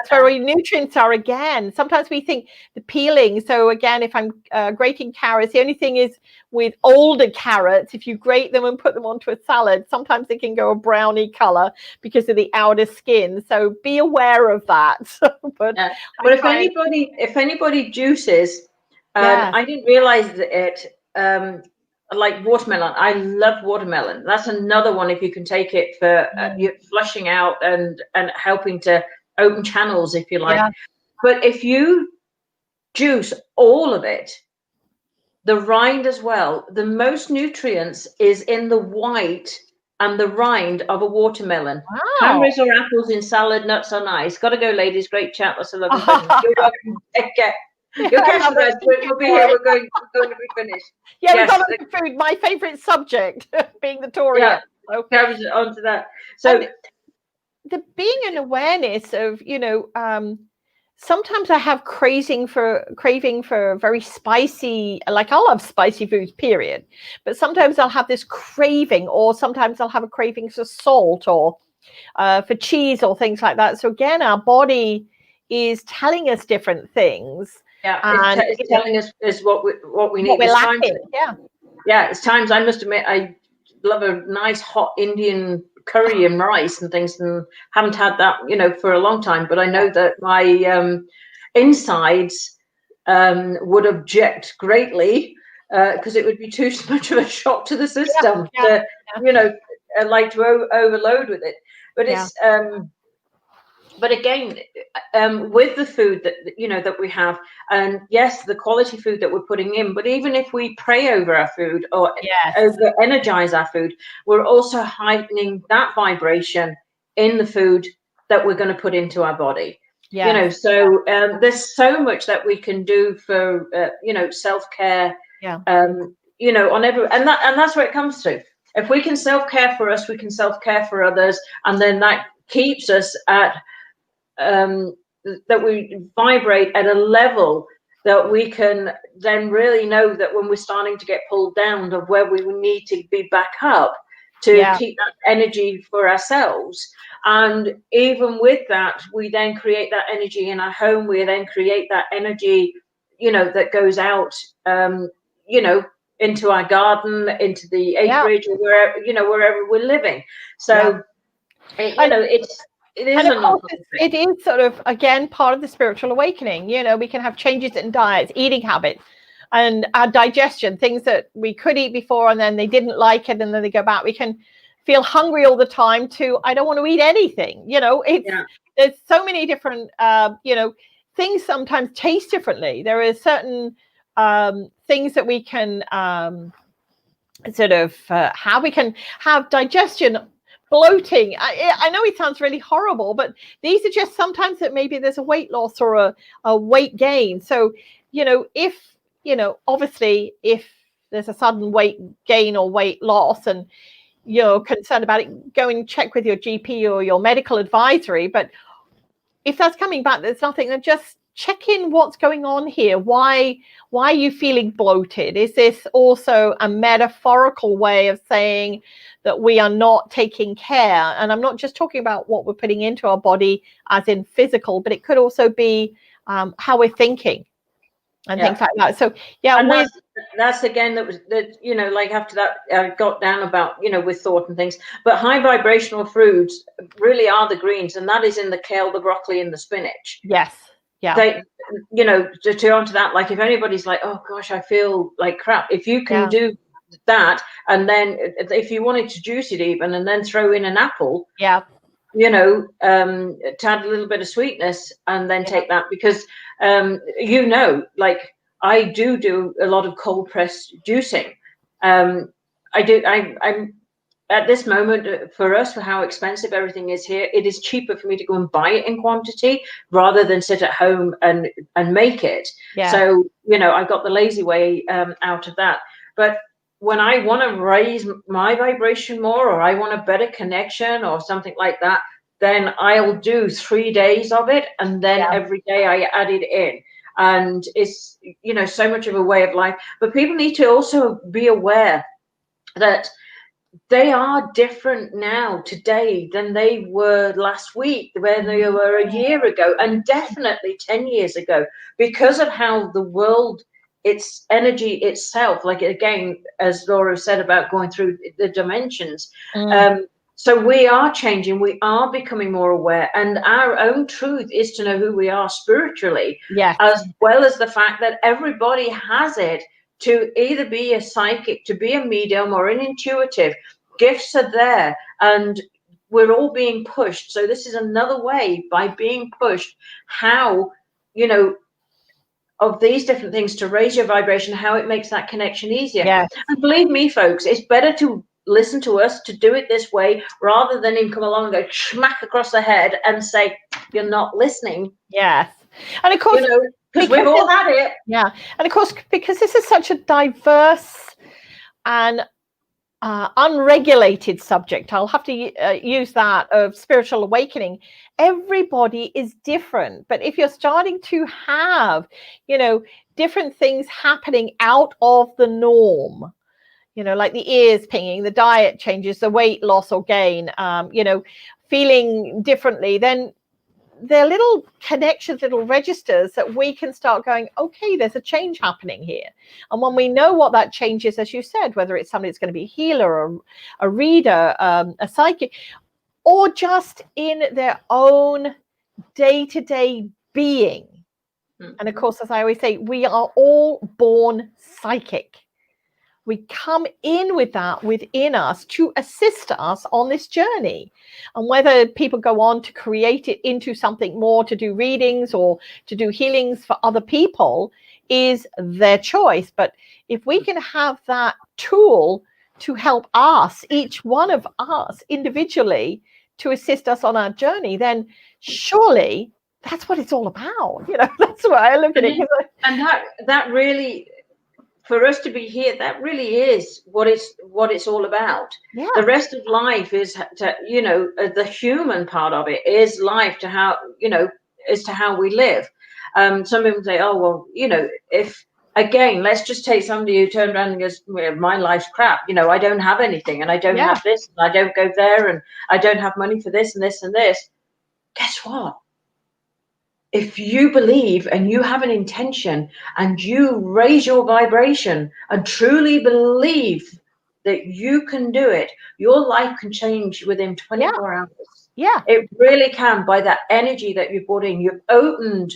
Speaker 1: where our nutrients are again. Sometimes we think the peeling. So again, if I'm grating carrots, the only thing is with older carrots, if you grate them and put them onto a salad, sometimes they can go a browny color because of the outer skin. So be aware of that. But
Speaker 2: if anybody juices, I didn't realize it. Like watermelon, I love watermelon. That's another one if you can take it for flushing out and helping to open channels, if you like. But if you juice all of it, the rind as well, the most nutrients is in the white and the rind of a watermelon. Cranberries or apples in salad, nuts are nice. Got to go, ladies. Great chat. That's a lovely question. You're welcome. Take care. You'll catch the rest. We'll be here. We're going to be finished.
Speaker 1: Yeah, we've got on to food. My favourite subject, being the Tory.
Speaker 2: Yeah, carries on to that. So
Speaker 1: the being an awareness of, sometimes I have craving for very spicy, like I'll have spicy foods, period. But sometimes I'll have this craving, or sometimes I'll have a craving for salt or for cheese or things like that. So again, our body is telling us different things.
Speaker 2: Yeah, it's telling us is what we need.
Speaker 1: What we're lacking.
Speaker 2: It's times, I must admit, I love a nice hot Indian curry and rice and things, and haven't had that, for a long time. But I know that my insides would object greatly because it would be too much of a shock to the system to, like to overload with it. But it's but again, with the food that we have, and yes, the quality food that we're putting in, but even if we pray over our food or over energize our food, we're also heightening that vibration in the food that we're going to put into our body. So there's so much that we can do for self-care. On every, and that's where it comes to. If we can self-care for us, we can self-care for others, and then that keeps us at that we vibrate at a level that we can then really know that when we're starting to get pulled down, of where we need to be back up to keep that energy for ourselves. And even with that, we then create that energy in our home. We then create that energy, that goes out, into our garden, into the acreage, or wherever we're living. So,
Speaker 1: it is sort of, again, part of the spiritual awakening. We can have changes in diets, eating habits, and our digestion, things that we could eat before and then they didn't like it and then they go back. We can feel hungry all the time to, I don't want to eat anything. There's so many different, things sometimes taste differently. There are certain things that we can how we can have digestion, bloating. I know it sounds really horrible, but these are just sometimes that maybe there's a weight loss or a weight gain. So, if, obviously if there's a sudden weight gain or weight loss and you're concerned about it, go and check with your GP or your medical advisory. But if that's coming back, there's nothing, then just check in what's going on here. Why are you feeling bloated? Is this also a metaphorical way of saying that we are not taking care? And I'm not just talking about what we're putting into our body as in physical, but it could also be how we're thinking and things like that. So
Speaker 2: and that's again like after that I got down about with thought and things, but high vibrational foods really are the greens, and that is in the kale, the broccoli, and the spinach.
Speaker 1: Yes. Yeah.
Speaker 2: They, to onto that, like if anybody's like, oh gosh, I feel like crap, if you can do that, and then if you wanted to juice it even, and then throw in an apple, to add a little bit of sweetness, and then take that, because like I do a lot of cold press juicing. I'm at this moment, for us, for how expensive everything is here, it is cheaper for me to go and buy it in quantity rather than sit at home and make it. So I've got the lazy way out of that. But when I want to raise my vibration more, or I want a better connection or something like that, then I'll do 3 days of it, and then every day I add it in. And it's so much of a way of life. But people need to also be aware that they are different now today than they were last week, where they were a year ago, and definitely 10 years ago, because of how the world, its energy itself, like again, as Laura said about going through the dimensions. So we are changing, we are becoming more aware, and our own truth is to know who we are spiritually, as well as the fact that everybody has it. To either be a psychic, to be a medium, or an intuitive, gifts are there, and we're all being pushed. So this is another way, by being pushed, how, of these different things to raise your vibration, how it makes that connection easier. And believe me, folks, it's better to listen to us, to do it this way, rather than him come along and go smack across the head and say, you're not listening.
Speaker 1: And of course,
Speaker 2: because we've all had it.
Speaker 1: And of course, because this is such a diverse and unregulated subject, I'll have to use that, of spiritual awakening. Everybody is different. But if you're starting to have, different things happening out of the norm, like the ears pinging, the diet changes, the weight loss or gain, feeling differently, then they're little connections, little registers that we can start going, okay, there's a change happening here. And when we know what that change is, as you said, whether it's somebody that's going to be a healer, or a reader, a psychic, or just in their own day-to-day being. And of course, as I always say, we are all born psychic. We come in with that within us to assist us on this journey. And whether people go on to create it into something more, to do readings or to do healings for other people, is their choice. But if we can have that tool to help us, each one of us individually, to assist us on our journey, then surely that's what it's all about. That's why I look at it.
Speaker 2: And that really, for us to be here, that really is what it's all about. The rest of life is the human part of it is life, to how as to how we live. Some people say, oh well, if, again, let's just take somebody who turned around and goes, well, my life's crap, I don't have anything, and I don't have this, and I don't go there, and I don't have money for this and this and this. Guess what? If you believe and you have an intention and you raise your vibration and truly believe that you can do it, your life can change within 24 hours. It really can, by that energy that you put in. You've opened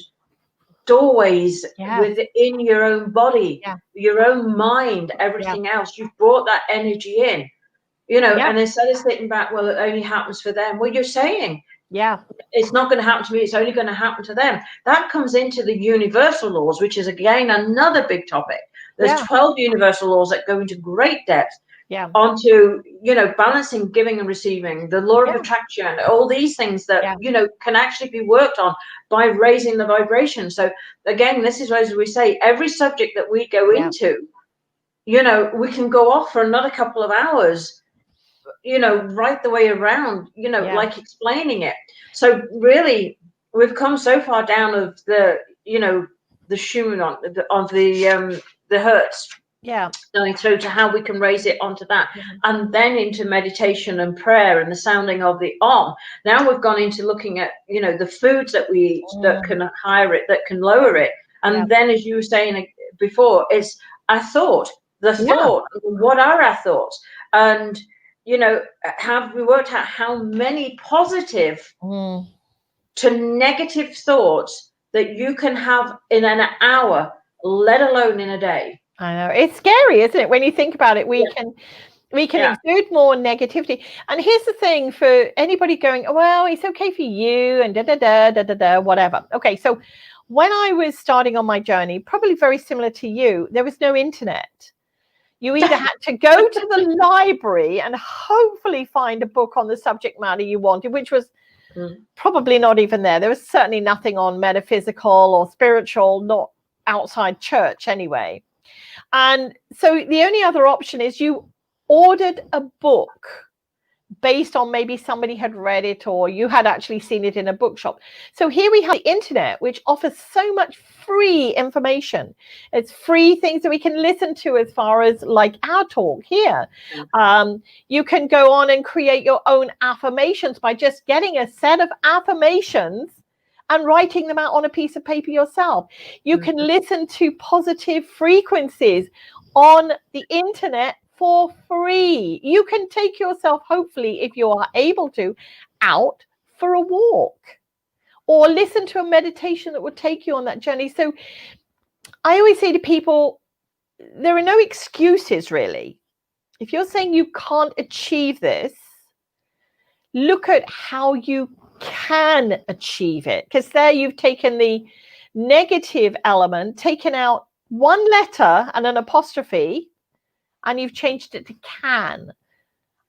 Speaker 2: doorways
Speaker 1: Yeah.
Speaker 2: within your own body,
Speaker 1: Yeah.
Speaker 2: your own mind, everything else. You've brought that energy in, you know,
Speaker 1: Yeah.
Speaker 2: and instead of sitting back, well, it only happens for them. Well, you're saying,
Speaker 1: Yeah.
Speaker 2: it's not going to happen to me, it's only going to happen to them. That comes into the universal laws, which is again another big topic. There's 12 universal laws that go into great depth onto, you know, balancing giving and receiving, the law of attraction, all these things that you know can actually be worked on by raising the vibration. So again, this is as we say, every subject that we go into, you know, we can go off for another couple of hours, you know, right the way around, you know, like explaining it. So really, we've come so far down of the, you know, the Schumann of the Hertz, going through to how we can raise it onto that, and then into meditation and prayer and the sounding of the Om. Now we've gone into looking at, you know, the foods that we eat that can higher it, that can lower it, and then, as you were saying before, it's our thought, the thought. What are our thoughts? And you know, have we worked out how many positive to negative thoughts that you can have in an hour, let alone in a day?
Speaker 1: I know, it's scary, isn't it? When you think about it, we can exude more negativity. And here's the thing for anybody going, oh, well, it's okay for you and whatever. Okay, so when I was starting on my journey, probably very similar to you, there was no internet. You either had to go to the library and hopefully find a book on the subject matter you wanted, which was probably not even there. There was certainly nothing on metaphysical or spiritual, not outside church anyway. And so the only other option is you ordered a book based on maybe somebody had read it or you had actually seen it in a bookshop. So here we have the internet, which offers so much free information. It's free things that we can listen to as far as like our talk here. You can go on and create your own affirmations by just getting a set of affirmations and writing them out on a piece of paper yourself. You can listen to positive frequencies on the internet for free. You can take yourself, hopefully, if you are able to, out for a walk or listen to a meditation that will take you on that journey. So I always say to people, there are no excuses, really. If you're saying you can't achieve this, look at how you can achieve it, because there you've taken the negative element, taken out one letter and an apostrophe, and you've changed it to can.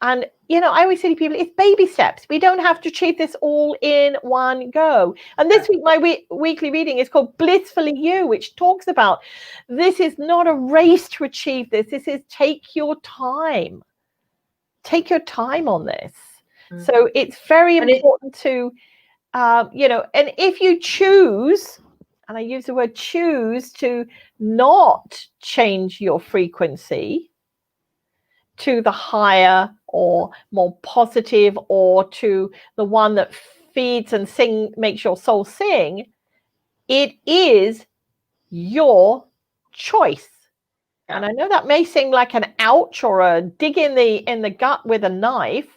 Speaker 1: And, you know, I always say to people, it's baby steps. We don't have to achieve this all in one go. And this week, my weekly reading is called Blissfully You, which talks about this is not a race to achieve this. This is take your time. Take your time on this. So it's very important to, you know, and if you choose, and I use the word choose, to not change your frequency to the higher or more positive or to the one that feeds and makes your soul sing, it is your choice. And I know that may seem like an ouch or a dig in the gut with a knife,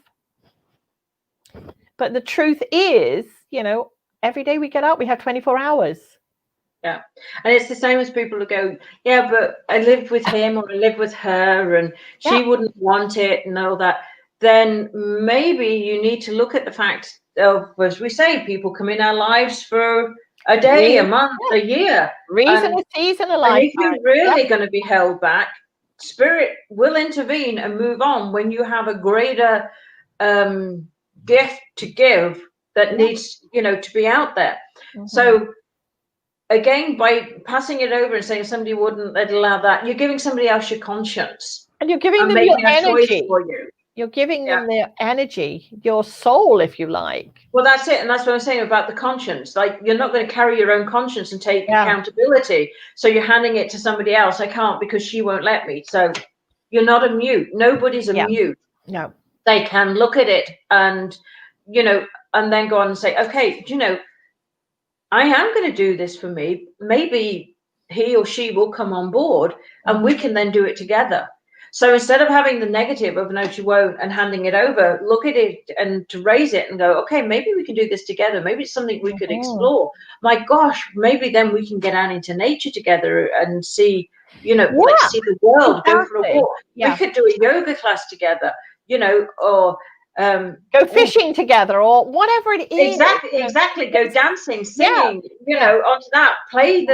Speaker 1: but the truth is, you know, every day we get up, we have 24 hours.
Speaker 2: Yeah. And it's the same as people who go, yeah, but I live with him or I live with her and she wouldn't want it and all that. Then maybe you need to look at the fact of, as we say, people come in our lives for a day, a month, a year.
Speaker 1: Reason, a season, a life.
Speaker 2: And if you're really going to be held back, spirit will intervene and move on when you have a greater gift to give that needs, you know, to be out there. So again, by passing it over and saying somebody wouldn't allow that, you're giving somebody else your conscience.
Speaker 1: And you're giving them your energy.
Speaker 2: For you.
Speaker 1: You're giving them their energy, your soul, if you like.
Speaker 2: Well, that's it. And that's what I'm saying about the conscience. Like, you're not going to carry your own conscience and take accountability. So you're handing it to somebody else. I can't because she won't let me. So you're not a mute. Nobody's a mute.
Speaker 1: No.
Speaker 2: They can look at it and, you know, and then go on and say, okay, you know, I am going to do this for me. Maybe he or she will come on board and we can then do it together. So instead of having the negative of no, she won't, and handing it over, look at it and to raise it and go, okay, maybe we can do this together. Maybe it's something we could explore. My gosh, maybe then we can get out into nature together and see, like see the world, go for a walk. We could do a yoga class together, or
Speaker 1: go fishing together, or whatever it is.
Speaker 2: Exactly. Go dancing, singing, onto that. Play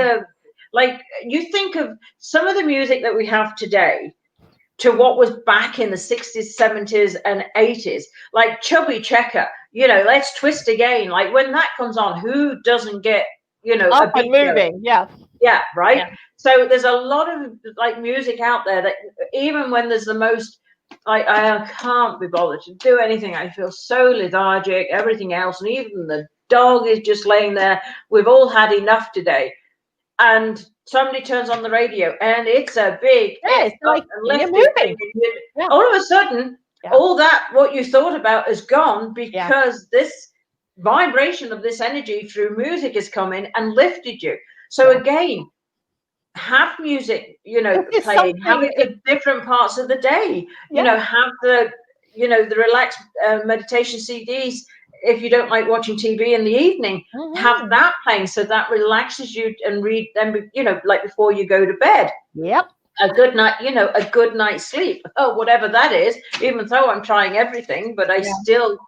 Speaker 2: like, you think of some of the music that we have today to what was back in the 60s, 70s, and 80s, like Chubby Checker, Let's Twist Again. Like, when that comes on, who doesn't get,
Speaker 1: up and moving?
Speaker 2: Yeah, right. Yeah. So there's a lot of like music out there that even when there's the most, I can't be bothered to do anything, I feel so lethargic, everything else, and even the dog is just laying there. We've all had enough today. And somebody turns on the radio and it's a big
Speaker 1: it's like
Speaker 2: you're moving. All of a sudden, all that what you thought about is gone, because this vibration of this energy through music has come in and lifted you. So again, have music, playing, have it at different parts of the day, have the relaxed meditation CDs. If you don't like watching TV in the evening, have that playing, so that relaxes you, and read them, like before you go to bed.
Speaker 1: Yep.
Speaker 2: A good night, a good night's sleep. Oh, whatever that is, even though I'm trying everything, but I still,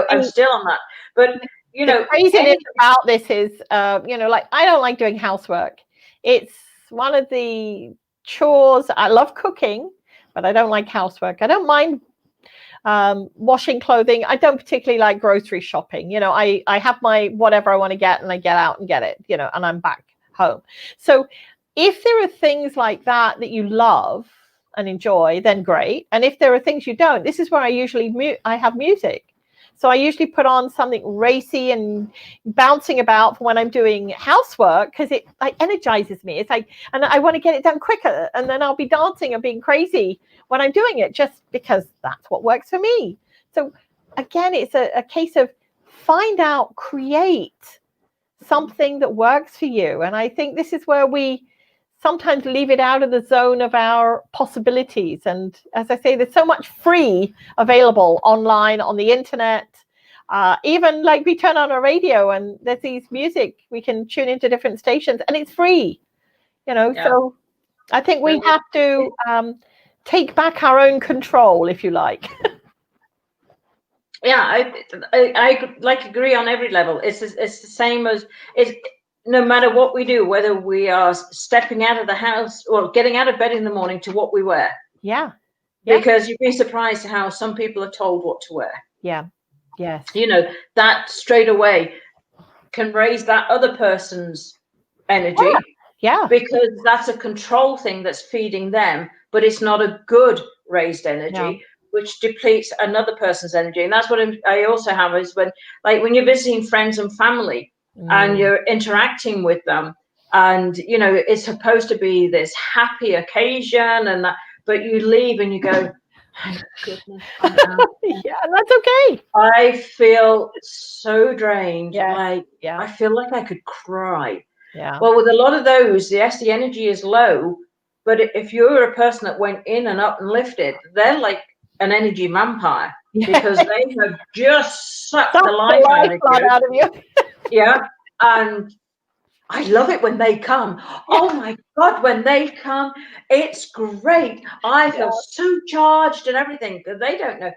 Speaker 2: I'm still on that. But,
Speaker 1: the craziness about this is, like, I don't like doing housework. It's one of the chores. I love cooking, but I don't like housework. I don't mind washing clothing. I don't particularly like grocery shopping. I have my whatever I want to get, and I get out and get it, and I'm back home. So if there are things like that you love and enjoy, then great. And if there are things you don't, this is where I usually I have music. So I usually put on something racy and bouncing about for when I'm doing housework, because it like energizes me. It's like, and I want to get it done quicker, and then I'll be dancing and being crazy when I'm doing it, just because that's what works for me. So again, it's a case of find out, create something that works for you. And I think this is where we sometimes leave it out of the zone of our possibilities. And as I say, there's so much free available online, on the internet. Even like we turn on a radio and there's these music, we can tune into different stations and it's free, So I think we have to take back our own control, if you like.
Speaker 2: I like agree on every level. It's the same as no matter what we do, whether we are stepping out of the house or getting out of bed in the morning, to what we wear.
Speaker 1: Yeah.
Speaker 2: Because you'd be surprised how some people are told what to wear.
Speaker 1: Yeah. Yes.
Speaker 2: That straight away can raise that other person's energy.
Speaker 1: Yeah.
Speaker 2: Because that's a control thing that's feeding them, but it's not a good raised energy, which depletes another person's energy. And that's what I also have is when you're visiting friends and family, and you're interacting with them, and it's supposed to be this happy occasion, and that, but you leave and you go, thank goodness.
Speaker 1: Yeah, that's okay.
Speaker 2: I feel so drained.
Speaker 1: Yes.
Speaker 2: I feel like I could cry.
Speaker 1: Yeah.
Speaker 2: Well, with a lot of those, yes, the energy is low, but if you're a person that went in and up and lifted, they're like an energy vampire, because they have just sucked the life out of you. Yeah, and I love it when they come. Oh my God, when they come, it's great. I feel so charged and everything. They don't know.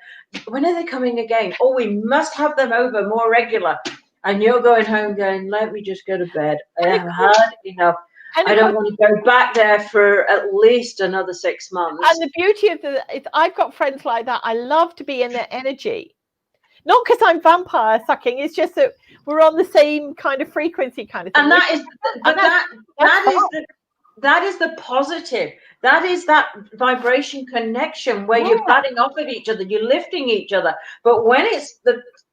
Speaker 2: When are they coming again? Oh, we must have them over more regular. And you're going home going, let me just go to bed. I have had enough. I don't want to go back there for at least another 6 months.
Speaker 1: And the beauty of I've got friends like that. I love to be in their energy. Not because I'm vampire sucking, it's just that we're on the same kind of frequency kind of thing.
Speaker 2: And that is the positive. That is that vibration connection where you're batting off at each other, you're lifting each other. But when it's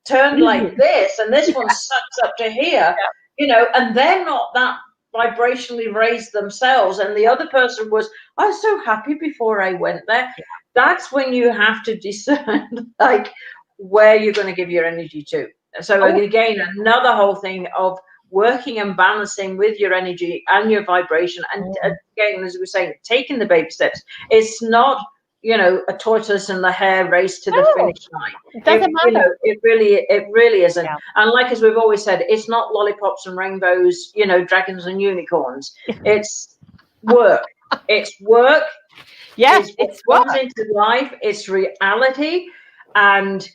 Speaker 2: turned like this, and this one sucks up to here, and they're not that vibrationally raised themselves, and the other person was, I was so happy before I went there. That's when you have to discern where you're going to give your energy to. So again, another whole thing of working and balancing with your energy and your vibration. And again, as we were saying, taking the baby steps. It's not you know, a tortoise and the hare race to the finish line.
Speaker 1: It doesn't matter.
Speaker 2: You know, it really isn't.
Speaker 1: Yeah.
Speaker 2: And like, as we've always said, it's not lollipops and rainbows, you know, dragons and unicorns. It's work. It's work.
Speaker 1: Yes,
Speaker 2: it's what comes into life. It's reality. And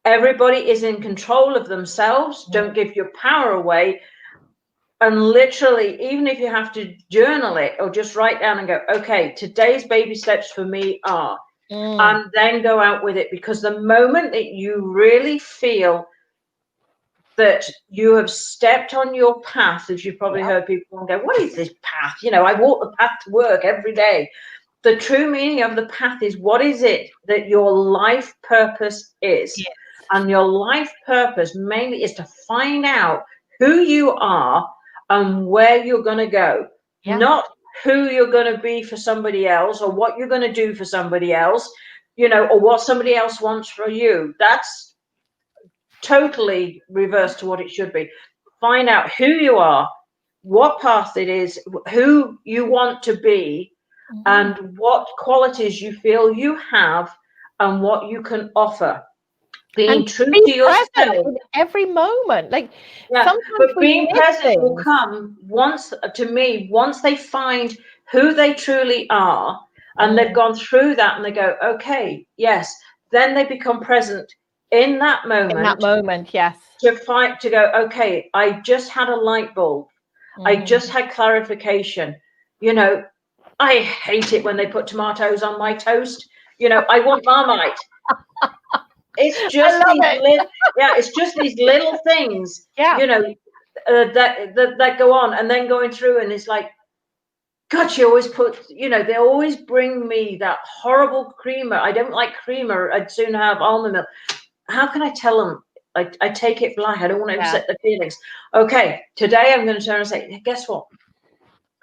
Speaker 2: everybody is in control of themselves. Don't give your power away. And literally, even if you have to journal it or just write down and go, okay, today's baby steps for me are, and then go out with it. Because the moment that you really feel that you have stepped on your path, as you've probably heard people go, what is this path? You know, I walk the path to work every day. The true meaning of the path is, what is it that your life purpose is? Yes. And your life purpose mainly is to find out who you are and where you're going to go, not who you're going to be for somebody else or what you're going to do for somebody else, you know, or what somebody else wants for you. That's totally reverse to what it should be. Find out who you are, what path it is, who you want to be, and what qualities you feel you have and what you can offer. Being true to yourself
Speaker 1: in every moment. Like,
Speaker 2: but being present will come once they find who they truly are, and they've gone through that, and they go, okay, yes, then they become present in that moment.
Speaker 1: Yes.
Speaker 2: To go, okay, I just had a light bulb. I just had clarification. You know, I hate it when they put tomatoes on my toast. You know, I want Marmite. It's just it's just these little things, you know, that go on, and then going through, and it's like, God, she always put, you know, they always bring me that horrible creamer. I don't like creamer. I'd sooner have almond milk. How can I tell them? I take it black. I don't want to upset their feelings. Okay, today I'm going to turn and say, guess what?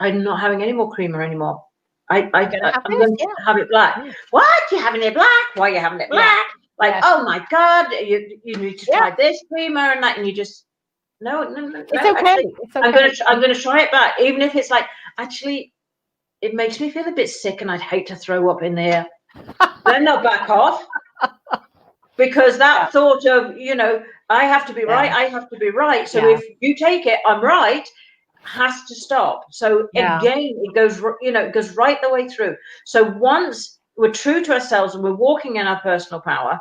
Speaker 2: I'm not having any more creamer anymore. I'm going to have it black. What? You're having it black? Why are you having it black? Like, oh my God, you need to try this creamer and that, and you just no. It's
Speaker 1: okay.
Speaker 2: Actually,
Speaker 1: it's okay.
Speaker 2: I'm gonna try it back, even if it's like, actually, it makes me feel a bit sick, and I'd hate to throw up in there. Then they'll back off, because that thought of, you know, I have to be right. I have to be right. So if you take it, I'm right. Has to stop. So again, it goes, you know, it goes right the way through. So once we're true to ourselves and we're walking in our personal power,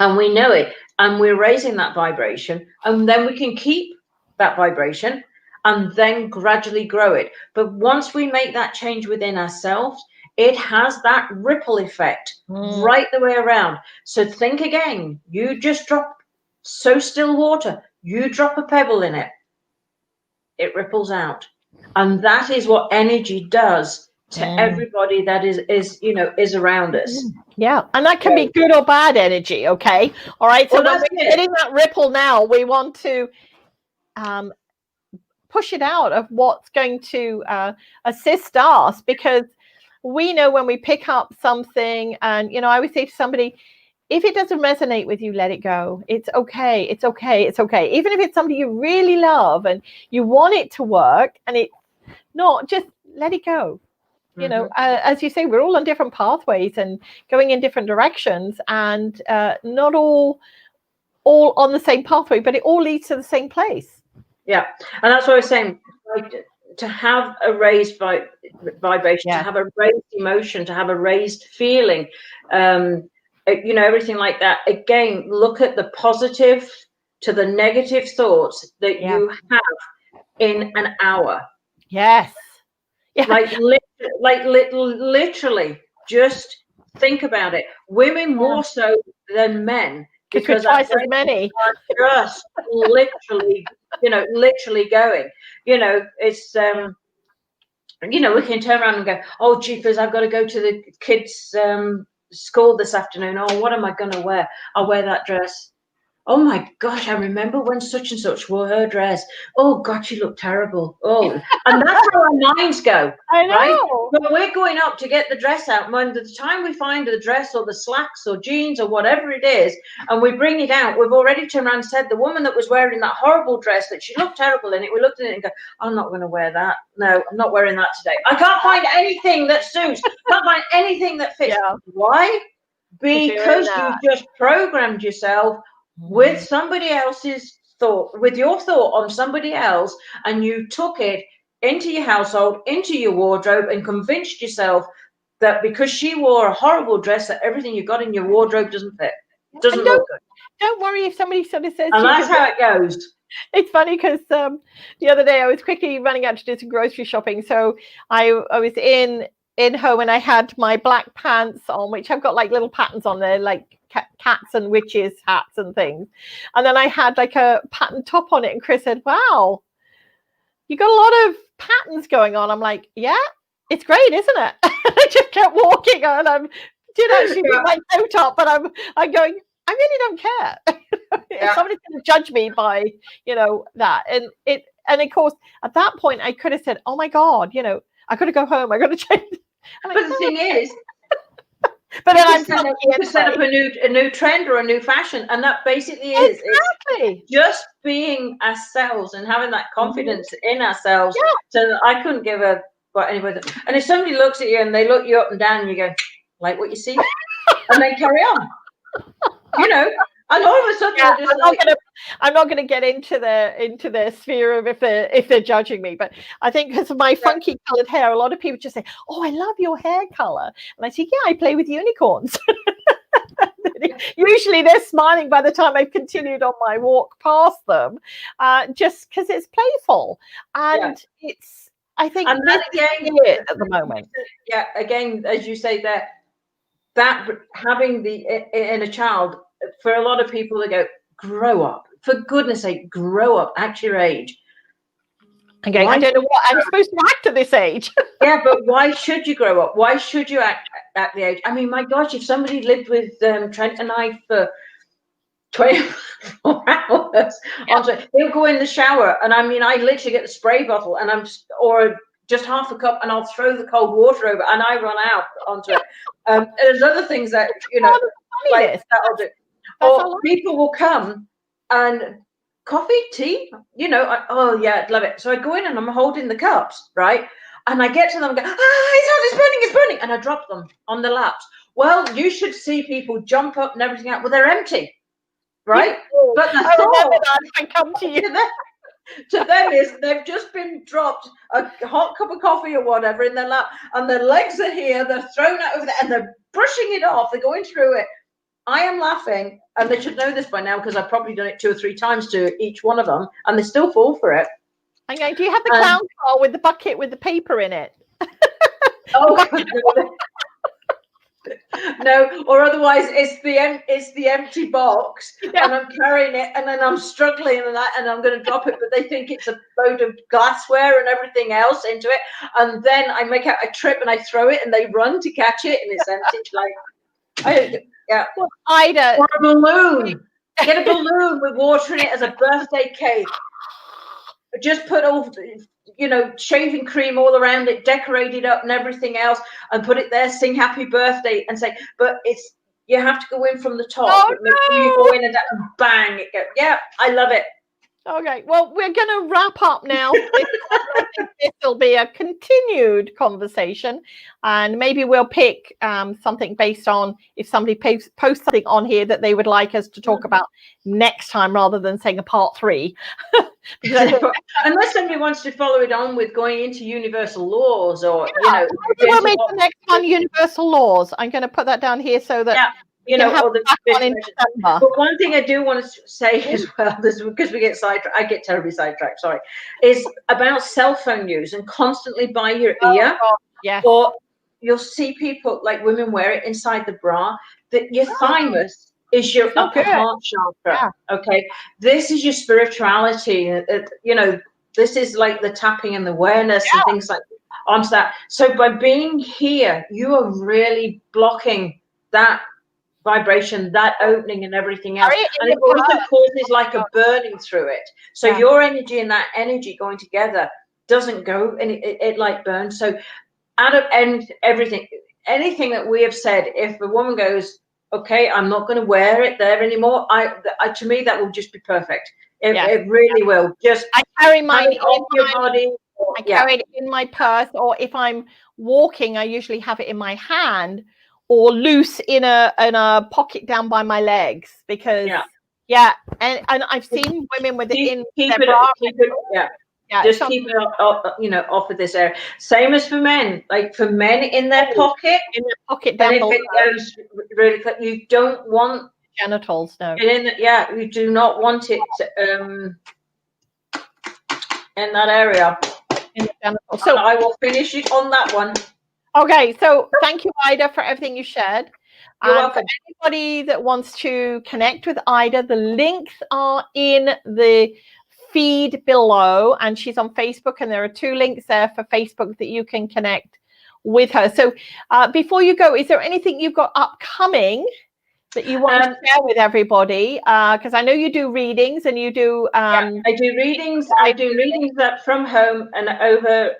Speaker 2: and we know it, and we're raising that vibration, and then we can keep that vibration and then gradually grow it. But once we make that change within ourselves, it has that ripple effect right the way around. So think again, you just drop still water, you drop a pebble in it, it ripples out. And that is what energy does to everybody that is you know, is around us.
Speaker 1: And that can be good or bad energy. Okay, all right, so when we're getting that ripple now, we want to push it out of what's going to assist us, because we know when we pick up something, and you know, I always say to somebody, if it doesn't resonate with you, let it go. It's okay. It's okay. It's okay. Even if it's something you really love and you want it to work, and it's not, just let it go. You know, as you say, we're all on different pathways and going in different directions, and not all on the same pathway, but it all leads to the same place.
Speaker 2: Yeah, and that's what I was saying. Like, to have a raised vibration, to have a raised emotion, to have a raised feeling, you know, everything like that. Again, look at the positive to the negative thoughts that you have in an hour.
Speaker 1: Yes.
Speaker 2: Like literally, just think about it. Women more so than men,
Speaker 1: because twice as many
Speaker 2: are just literally, you know, literally going. You know, it's you know, we can turn around and go, oh jeepers, I've got to go to the kids' school this afternoon. Oh, what am I going to wear? I'll wear that dress. oh my gosh, I remember when such and such wore her dress. Oh God, she looked terrible. Oh, and that's how our minds go,
Speaker 1: I
Speaker 2: right?
Speaker 1: know.
Speaker 2: But we're going up to get the dress out. When the time we find the dress or the slacks or jeans or whatever it is, and we bring it out, we've already turned around and said, the woman that was wearing that horrible dress, that she looked terrible in it, we looked at it and go, I'm not going to wear that. No, I'm not wearing that today. I can't find anything that suits. Can't find anything that fits.
Speaker 1: Yeah.
Speaker 2: Why? Because you just programmed yourself with somebody else's thought, with your thought on somebody else, and you took it into your household, into your wardrobe, and convinced yourself that because she wore a horrible dress, that everything you got in your wardrobe doesn't fit, doesn't look good.
Speaker 1: Don't worry if somebody sort of says,
Speaker 2: and that's how it goes.
Speaker 1: It's funny because the other day I was quickly running out to do some grocery shopping, so I was in home and I had my black pants on, which I've got like little patterns on there, like cats and witches hats and things, and then I had like a pattern top on it, and Chris said, wow, you got a lot of patterns going on. I'm like, yeah, it's great, isn't it? I just kept walking and I did actually put my coat up, but I'm going, I really don't care. If somebody's going to judge me by, that. And of course, at that point, I could have said, oh my God, I could have go home. I got to change.
Speaker 2: But the thing is,
Speaker 1: but then I'm
Speaker 2: to set up a new trend or a new fashion. And that basically is
Speaker 1: exactly.
Speaker 2: It's just being ourselves and having that confidence in ourselves. Yeah. So that I couldn't give a what anybody. And if somebody looks at you and they look you up and down and you go, like what you see, and then carry on. And all of a sudden, I'm
Speaker 1: not gonna get into the sphere of if they're judging me, but I think because of my funky colored hair, a lot of people just say, "Oh, I love your hair color," and I say, "Yeah, I play with unicorns." Usually, they're smiling by the time I've continued on my walk past them, just because it's playful and it's. I think
Speaker 2: and that again
Speaker 1: at the moment.
Speaker 2: Yeah, again, as you say that having the inner child, for a lot of people, they go, grow up, for goodness sake, grow up at your age.
Speaker 1: Okay, I don't know what I'm supposed to act at this age.
Speaker 2: Yeah, but why should you grow up? Why should you act at the age? I mean, my gosh, if somebody lived with Trent and I for 24 hours, they'll go in the shower, and I mean, I literally get the spray bottle, and or just half a cup, and I'll throw the cold water over, and I run out onto it. There's other things that like that'll do. Or people will come and coffee, tea, oh yeah, I'd love it. So I go in and I'm holding the cups, right? And I get to them and go, it's burning, and I drop them on the laps. Well, you should see people jump up and everything out. Well, they're empty, right? But the thought
Speaker 1: I come to you.
Speaker 2: To them is they've just been dropped a hot cup of coffee or whatever in their lap, and their legs are here, they're thrown out over there, and they're brushing it off, they're going through it. I am laughing, and they should know this by now because I've probably done it 2 or 3 times to each one of them, and they still fall for it.
Speaker 1: Okay, do you have the clown car with the bucket with the paper in it?
Speaker 2: No, or otherwise it's the empty box, and I'm carrying it, and then I'm struggling, and I'm going to drop it, but they think it's a load of glassware and everything else into it, and then I make out a trip and I throw it, and they run to catch it, and it's empty. Well,
Speaker 1: Ida,
Speaker 2: or a balloon. Get a balloon with water in it as a birthday cake. Just put all, shaving cream all around it, decorate it up and everything else, and put it there. Sing happy birthday and say, but you have to go in from the top.
Speaker 1: Oh,
Speaker 2: but before you go in and bang, it goes. Yeah, I love it.
Speaker 1: Okay, well, we're going to wrap up now. This will be a continued conversation, and maybe we'll pick something based on if somebody posts something on here that they would like us to talk about next time, rather than saying a part 3.
Speaker 2: Unless somebody wants to follow it on with going into universal laws, or
Speaker 1: we'll make the next one universal laws. I'm going to put that down here so that.
Speaker 2: But one thing I do want to say as well, this because we get sidetracked, I get terribly sidetracked, sorry, is about cell phone use and constantly by your ear.
Speaker 1: Yes.
Speaker 2: Or you'll see people, like women, wear it inside the bra, that your thymus is your upper heart chakra. Okay, this is your spirituality. This is like the tapping and the awareness and things like onto that. So by being here, you are really blocking that vibration, that opening and everything else. And it
Speaker 1: purse.
Speaker 2: also causes like a burning through it. So your energy and that energy going together doesn't go, and it like burns. So out of anything that we have said, if a woman goes, okay, I'm not going to wear it there anymore, to me that will just be perfect. It really will. Just
Speaker 1: I carry mine
Speaker 2: off your body.
Speaker 1: I carry it in my purse, or if I'm walking, I usually have it in my hand or loose in a pocket down by my legs, because and I've seen women with it in their bra.
Speaker 2: Just keep it off of this area. Same as for men, like for men in their pocket
Speaker 1: down
Speaker 2: and
Speaker 1: below.
Speaker 2: if it goes really quick, you don't want
Speaker 1: genitals, no.
Speaker 2: You do not want it in that area.
Speaker 1: In the genitals. So
Speaker 2: I will finish it on that one.
Speaker 1: Okay, so thank you, Ida, for everything you shared.
Speaker 2: You're welcome.
Speaker 1: For anybody that wants to connect with Ida, the links are in the feed below, and she's on Facebook, and there are 2 links there for Facebook that you can connect with her. So before you go, is there anything you've got upcoming that you want to share with everybody? Because I know you do readings, and you do
Speaker 2: I do readings. I do readings from home and over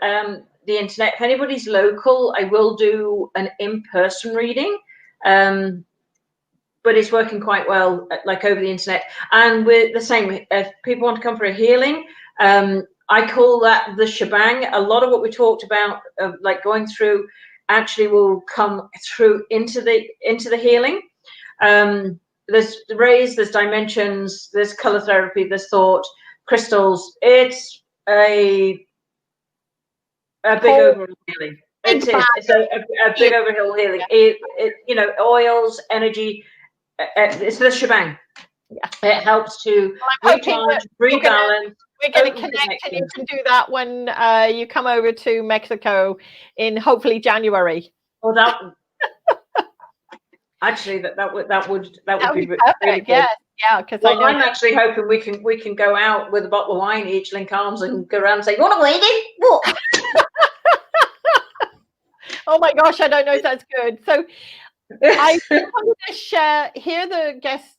Speaker 2: the internet. If anybody's local, I will do an in-person reading, but it's working quite well, like over the internet. And we're the same. If people want to come for a healing, I call that the shebang. A lot of what we talked about, like going through, actually will come through into the healing. There's rays, there's dimensions, there's color therapy, there's thought, crystals. It's a big overall healing. It's a big overall healing. Oils, energy. It's the shebang. It helps to recharge, rebalance.
Speaker 1: We're going to connect, and you can do that when you come over to Mexico in hopefully January.
Speaker 2: Oh, that. Actually, that would be
Speaker 1: perfect.
Speaker 2: Really good.
Speaker 1: Yeah, because
Speaker 2: I'm actually hoping we can go out with a bottle of wine each, link arms, and go around and say, "You want to wait in?" What?
Speaker 1: Oh my gosh, I don't know if that's good. So I wanted to share here the guest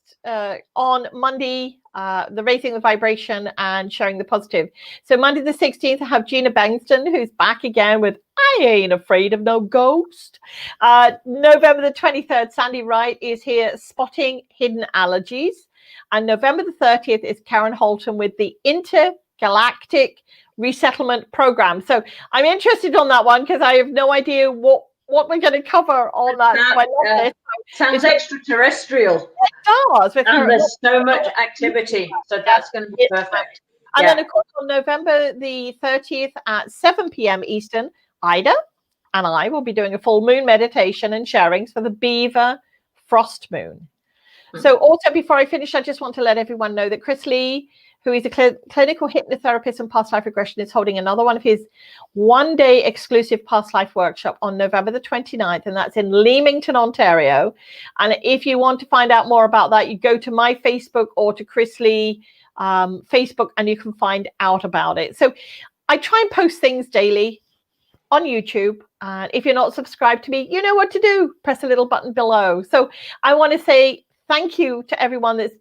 Speaker 1: on Monday, the raising the vibration and sharing the positive. So Monday the 16th, I have Gina Bengston, who's back again with I Ain't Afraid of No Ghost. November the 23rd, Sandy Wright is here spotting hidden allergies. And November the 30th is Karen Holton with the Intergalactic Resettlement Program. So I'm interested on that one because I have no idea what we're going to cover on that.
Speaker 2: Sounds extraterrestrial.
Speaker 1: It does.
Speaker 2: And there's so much activity. So that's going to be perfect.
Speaker 1: And then, of course, on November the 30th at 7 p.m. Eastern, Ida and I will be doing a full moon meditation and sharings for the Beaver Frost Moon. So also, before I finish, I just want to let everyone know that Chris Lee, who is a clinical hypnotherapist and past life regression, is holding another one of his one-day exclusive past life workshop on November the 29th, and that's in Leamington, Ontario. And if you want to find out more about that, you go to my Facebook or to Chris Lee Facebook, and you can find out about it. So I try and post things daily on YouTube. And if you're not subscribed to me, you know what to do. Press the little button below. So I want to say thank you to everyone that's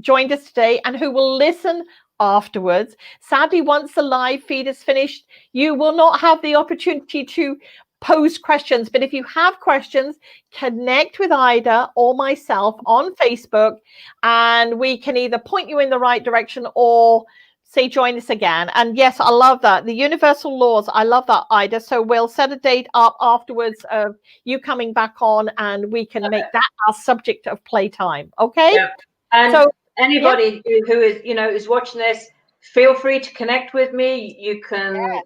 Speaker 1: joined us today and who will listen afterwards. Sadly, once the live feed is finished, you will not have the opportunity to pose questions. But if you have questions, connect with Ida or myself on Facebook, and we can either point you in the right direction or say join us again. And yes, I love that. The universal laws, I love that, Ida. So we'll set a date up afterwards of you coming back on, and we can make that our subject of playtime. Okay?
Speaker 2: Yeah. And so anybody who is, is watching this, feel free to connect with me. You can,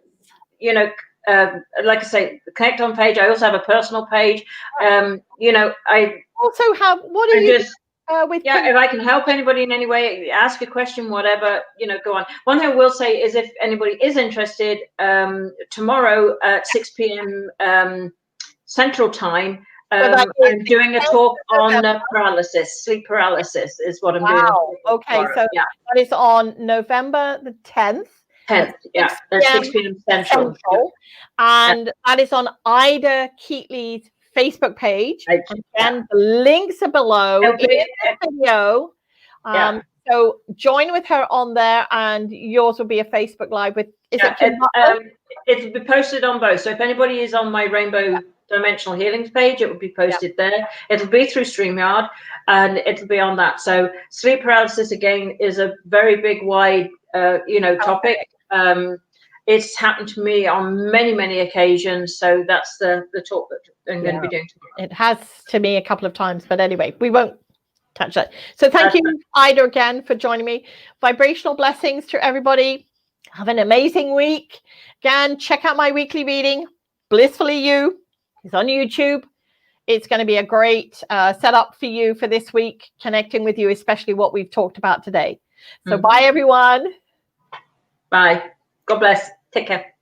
Speaker 2: like I say, connect on page. I also have a personal page. I
Speaker 1: also have, what are you with?
Speaker 2: If I can help anybody in any way, ask a question, whatever, go on. One thing I will say is if anybody is interested, tomorrow at 6 p.m. Central Time, I'm doing a talk on sleep paralysis is what I'm doing.
Speaker 1: Okay, so that is on November the 10th.
Speaker 2: 10th, at 6 p.m. Central.
Speaker 1: And that is on Ida Keightley's Facebook page. And again, the links are below in the video. So join with her on there, and yours will be a Facebook Live with.
Speaker 2: It'll be posted on both. So if anybody is on my Rainbow Dimensional Healings page, it will be posted there. It'll be through StreamYard, and it'll be on that. So sleep paralysis again is a very big, wide, topic. It's happened to me on many occasions. So that's the talk that I'm going to be doing tomorrow.
Speaker 1: It has to me a couple of times, but anyway, we won't touch that. So thank you, Ida, again for joining me. Vibrational blessings to everybody. Have an amazing week. Again, check out my weekly reading, Blissfully You. It's on YouTube. It's going to be a great setup for you for this week, connecting with you, especially what we've talked about today. So bye, everyone.
Speaker 2: Bye. God bless. Take care.